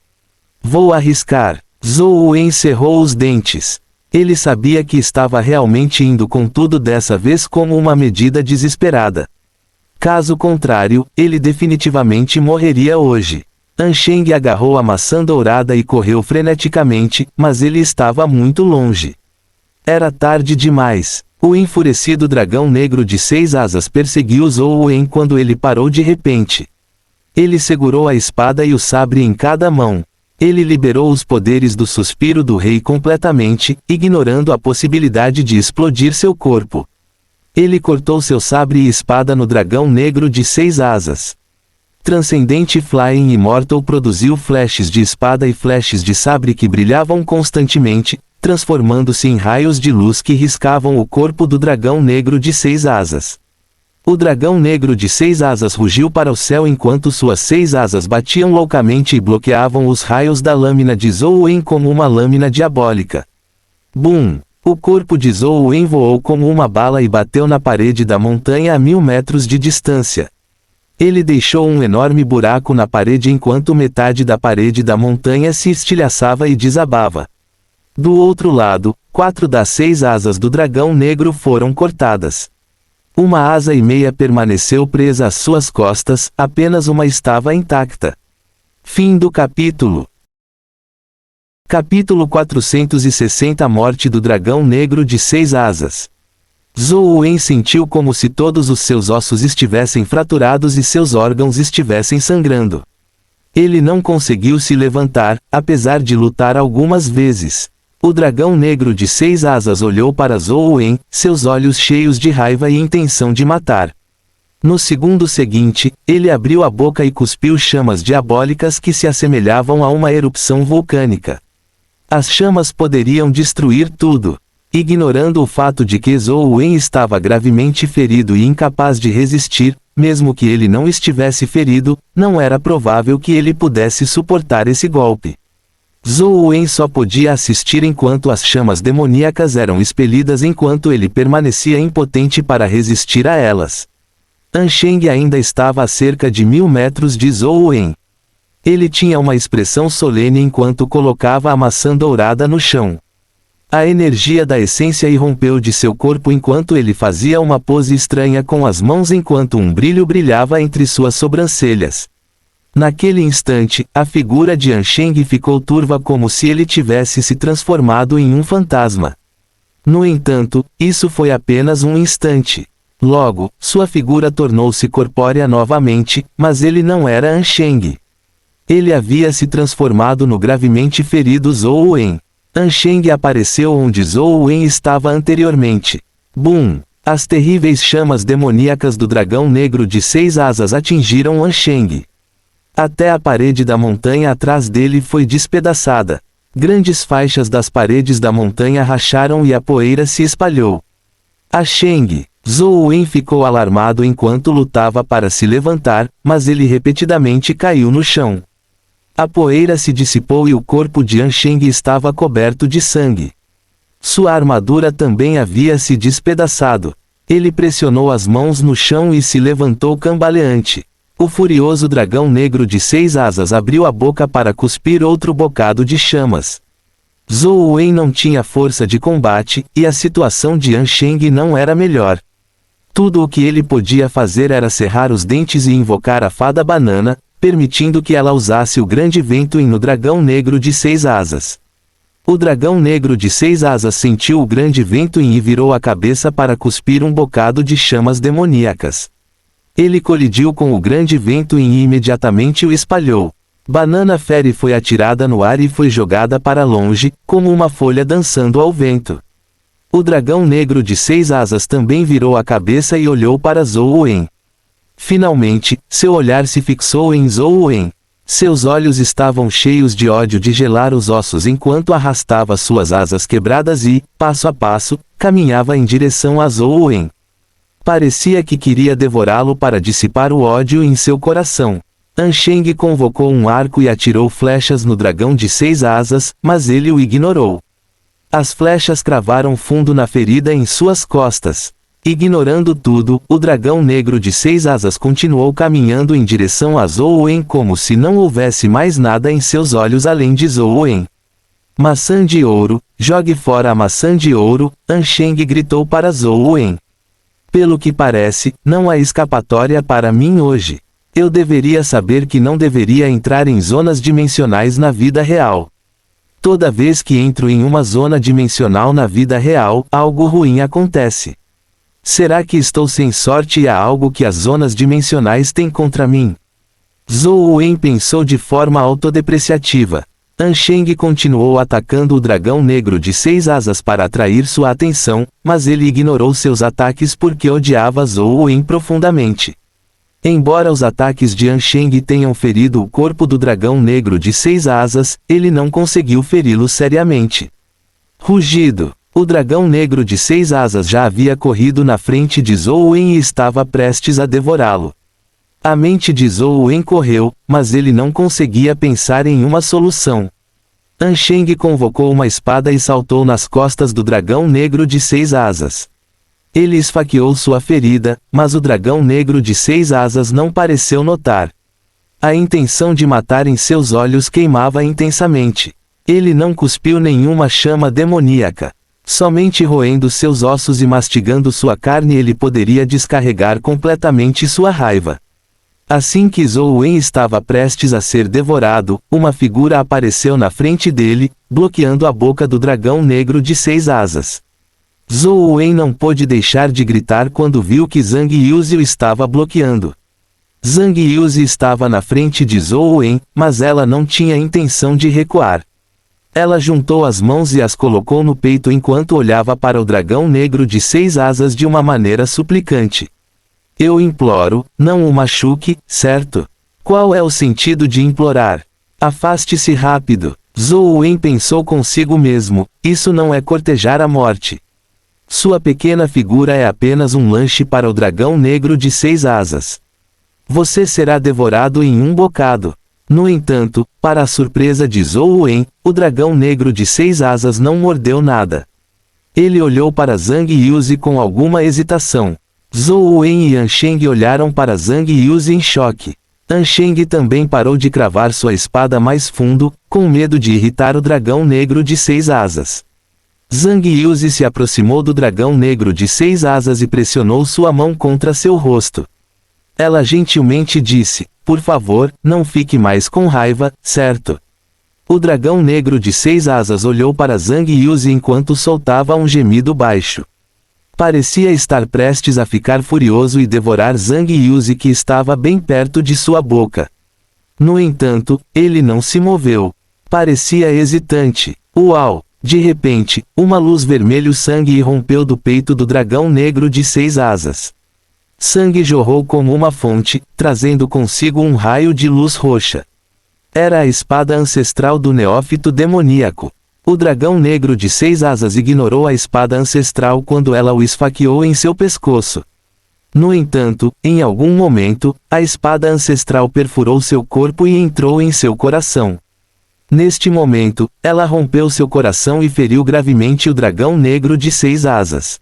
A: Vou arriscar. Zhou Wen cerrou os dentes. Ele sabia que estava realmente indo com tudo dessa vez como uma medida desesperada. Caso contrário, ele definitivamente morreria hoje. Ansheng agarrou a maçã dourada e correu freneticamente, mas ele estava muito longe. Era tarde demais. O enfurecido dragão negro de 6 asas perseguiu Zhou Wen quando ele parou de repente. Ele segurou a espada e o sabre em cada mão. Ele liberou os poderes do suspiro do rei completamente, ignorando a possibilidade de explodir seu corpo. Ele cortou seu sabre e espada no dragão negro de 6 asas. Transcendente Flying Immortal produziu flashes de espada e flashes de sabre que brilhavam constantemente, transformando-se em raios de luz que riscavam o corpo do dragão negro de 6 asas. O dragão negro de 6 asas rugiu para o céu enquanto suas 6 asas batiam loucamente e bloqueavam os raios da lâmina de Zhou Wen como uma lâmina diabólica. Bum! O corpo de Zhou Wen voou como uma bala e bateu na parede da montanha a 1000 metros de distância. Ele deixou um enorme buraco na parede enquanto metade da parede da montanha se estilhaçava e desabava. Do outro lado, 4 das 6 asas do dragão negro foram cortadas. Uma asa e meia permaneceu presa às suas costas, apenas uma estava intacta. Fim do capítulo. Capítulo 460 Morte do Dragão Negro de 6 Asas. Zhou Wen sentiu como se todos os seus ossos estivessem fraturados e seus órgãos estivessem sangrando. Ele não conseguiu se levantar, apesar de lutar algumas vezes. O dragão negro de 6 asas olhou para Zhou Wen, seus olhos cheios de raiva e intenção de matar. No segundo seguinte, ele abriu a boca e cuspiu chamas diabólicas que se assemelhavam a uma erupção vulcânica. As chamas poderiam destruir tudo. Ignorando o fato de que Zhou Wen estava gravemente ferido e incapaz de resistir, mesmo que ele não estivesse ferido, não era provável que ele pudesse suportar esse golpe. Zhou Wen só podia assistir enquanto as chamas demoníacas eram expelidas enquanto ele permanecia impotente para resistir a elas. Ansheng ainda estava a cerca de 1000 metros de Zhou Wen. Ele tinha uma expressão solene enquanto colocava a maçã dourada no chão. A energia da essência irrompeu de seu corpo enquanto ele fazia uma pose estranha com as mãos enquanto um brilho brilhava entre suas sobrancelhas. Naquele instante, a figura de Ansheng ficou turva como se ele tivesse se transformado em um fantasma. No entanto, isso foi apenas um instante. Logo, sua figura tornou-se corpórea novamente, mas ele não era Ansheng. Ele havia se transformado no gravemente ferido Zhou Wen. Ansheng apareceu onde Zhou Wen estava anteriormente. Bum! As terríveis chamas demoníacas do dragão negro de 6 asas atingiram Ansheng. Até a parede da montanha atrás dele foi despedaçada. Grandes faixas das paredes da montanha racharam e a poeira se espalhou. Ansheng! Zhou Wen ficou alarmado enquanto lutava para se levantar, mas ele repetidamente caiu no chão. A poeira se dissipou e o corpo de Ansheng estava coberto de sangue. Sua armadura também havia se despedaçado. Ele pressionou as mãos no chão e se levantou cambaleante. O furioso dragão negro de 6 asas abriu a boca para cuspir outro bocado de chamas. Zhou Wen não tinha força de combate, e a situação de Ansheng não era melhor. Tudo o que ele podia fazer era cerrar os dentes e invocar a fada banana, permitindo que ela usasse o grande vento no dragão negro de 6 asas. O dragão negro de 6 asas sentiu o grande vento e virou a cabeça para cuspir um bocado de chamas demoníacas. Ele colidiu com o grande vento e imediatamente o espalhou. Banana Fairy foi atirada no ar e foi jogada para longe, como uma folha dançando ao vento. O dragão negro de 6 asas também virou a cabeça e olhou para Zhou Wen. Finalmente, seu olhar se fixou em Zhou Wen. Seus olhos estavam cheios de ódio de gelar os ossos enquanto arrastava suas asas quebradas e, passo a passo, caminhava em direção a Zhou Wen. Parecia que queria devorá-lo para dissipar o ódio em seu coração. Ansheng convocou um arco e atirou flechas no dragão de 6 asas, mas ele o ignorou. As flechas cravaram fundo na ferida em suas costas. Ignorando tudo, o dragão negro de 6 asas continuou caminhando em direção a Zhou Wen como se não houvesse mais nada em seus olhos além de Zhou Wen. Maçã de ouro, jogue fora a maçã de ouro, Ansheng gritou para Zhou Wen. Pelo que parece, não há escapatória para mim hoje. Eu deveria saber que não deveria entrar em zonas dimensionais na vida real. Toda vez que entro em uma zona dimensional na vida real, algo ruim acontece. Será que estou sem sorte e há algo que as zonas dimensionais têm contra mim? Zhou Wen pensou de forma autodepreciativa. Ansheng continuou atacando o dragão negro de 6 asas para atrair sua atenção, mas ele ignorou seus ataques porque odiava Zhou Wen profundamente. Embora os ataques de Ansheng tenham ferido o corpo do dragão negro de 6 asas, ele não conseguiu feri-lo seriamente. Rugido. O dragão negro de 6 asas já havia corrido na frente de Zhou Wen e estava prestes a devorá-lo. A mente de Zhou Wen correu, mas ele não conseguia pensar em uma solução. Ansheng convocou uma espada e saltou nas costas do dragão negro de 6 asas. Ele esfaqueou sua ferida, mas o dragão negro de 6 asas não pareceu notar. A intenção de matar em seus olhos queimava intensamente. Ele não cuspiu nenhuma chama demoníaca. Somente roendo seus ossos e mastigando sua carne ele poderia descarregar completamente sua raiva. Assim que Zhou Wen estava prestes a ser devorado, uma figura apareceu na frente dele, bloqueando a boca do dragão negro de 6 asas. Zhou Wen não pôde deixar de gritar quando viu que Zhang Yuzi o estava bloqueando. Zhang Yuzi estava na frente de Zhou Wen, mas ela não tinha intenção de recuar. Ela juntou as mãos e as colocou no peito enquanto olhava para o dragão negro de 6 asas de uma maneira suplicante. Eu imploro, não o machuque, certo? Qual é o sentido de implorar? Afaste-se rápido. Zhou Wen pensou consigo mesmo, isso não é cortejar a morte. Sua pequena figura é apenas um lanche para o dragão negro de 6 asas. Você será devorado em um bocado. No entanto, para a surpresa de Zhou Wen, o dragão negro de 6 asas não mordeu nada. Ele olhou para Zhang Yuzi com alguma hesitação. Zhou Wen e Ansheng olharam para Zhang Yuzi em choque. Ansheng também parou de cravar sua espada mais fundo, com medo de irritar o dragão negro de 6 asas. Zhang Yuzi se aproximou do dragão negro de 6 asas e pressionou sua mão contra seu rosto. Ela gentilmente disse, por favor, não fique mais com raiva, certo? O dragão negro de 6 asas olhou para Zhang Yuzi enquanto soltava um gemido baixo. Parecia estar prestes a ficar furioso e devorar Zhang Yuzi que estava bem perto de sua boca. No entanto, ele não se moveu. Parecia hesitante. Uau! De repente, uma luz vermelho-sangue irrompeu do peito do dragão negro de 6 asas. Sangue jorrou como uma fonte, trazendo consigo um raio de luz roxa. Era a espada ancestral do neófito demoníaco. O dragão negro de 6 asas ignorou a espada ancestral quando ela o esfaqueou em seu pescoço. No entanto, em algum momento, a espada ancestral perfurou seu corpo e entrou em seu coração. Neste momento, ela rompeu seu coração e feriu gravemente o dragão negro de 6 asas.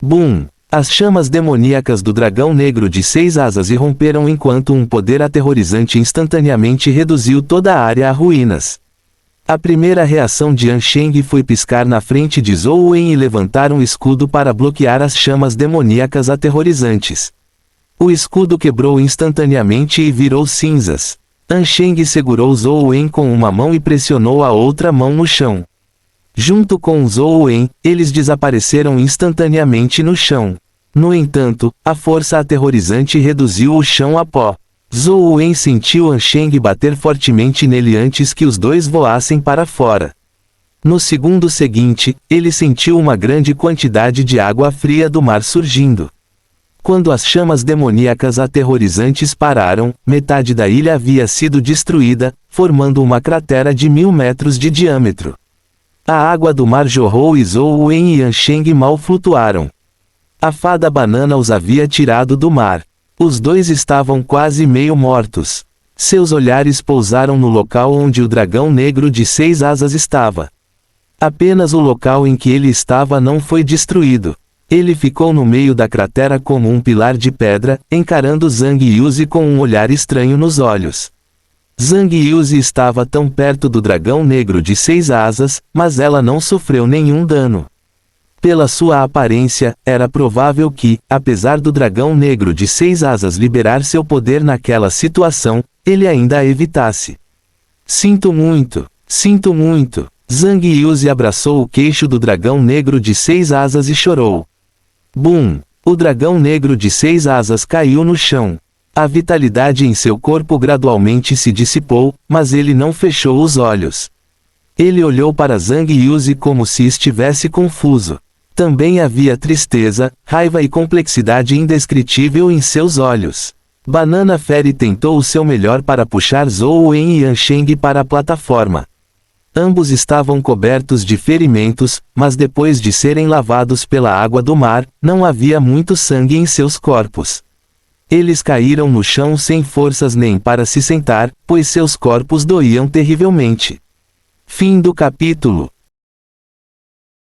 A: Bum! As chamas demoníacas do dragão negro de 6 asas irromperam enquanto um poder aterrorizante instantaneamente reduziu toda a área a ruínas. A primeira reação de Ansheng foi piscar na frente de Zhou Wen e levantar um escudo para bloquear as chamas demoníacas aterrorizantes. O escudo quebrou instantaneamente e virou cinzas. Ansheng segurou Zhou Wen com uma mão e pressionou a outra mão no chão. Junto com Zhou Wen, eles desapareceram instantaneamente no chão. No entanto, a força aterrorizante reduziu o chão a pó. Zhou Wen sentiu Ansheng bater fortemente nele antes que os dois voassem para fora. No segundo seguinte, ele sentiu uma grande quantidade de água fria do mar surgindo. Quando as chamas demoníacas aterrorizantes pararam, metade da ilha havia sido destruída, formando uma cratera de 1000 metros de diâmetro. A água do mar jorrou e Zhou Wen e Ansheng mal flutuaram. A fada banana os havia tirado do mar. Os dois estavam quase meio mortos. Seus olhares pousaram no local onde o dragão negro de 6 asas estava. Apenas o local em que ele estava não foi destruído. Ele ficou no meio da cratera como um pilar de pedra, encarando Zhang Yuzi com um olhar estranho nos olhos. Zhang Yuzi estava tão perto do dragão negro de 6 asas, mas ela não sofreu nenhum dano. Pela sua aparência, era provável que, apesar do dragão negro de 6 asas liberar seu poder naquela situação, ele ainda a evitasse. Sinto muito. Sinto muito. Zhang Yuzi abraçou o queixo do dragão negro de 6 asas e chorou. Bum! O dragão negro de 6 asas caiu no chão. A vitalidade em seu corpo gradualmente se dissipou, mas ele não fechou os olhos. Ele olhou para Zhang Yuzi como se estivesse confuso. Também havia tristeza, raiva e complexidade indescritível em seus olhos. Banana Fairy tentou o seu melhor para puxar Zhou Wen e Ansheng para a plataforma. Ambos estavam cobertos de ferimentos, mas depois de serem lavados pela água do mar, não havia muito sangue em seus corpos. Eles caíram no chão sem forças nem para se sentar, pois seus corpos doíam terrivelmente. Fim do capítulo.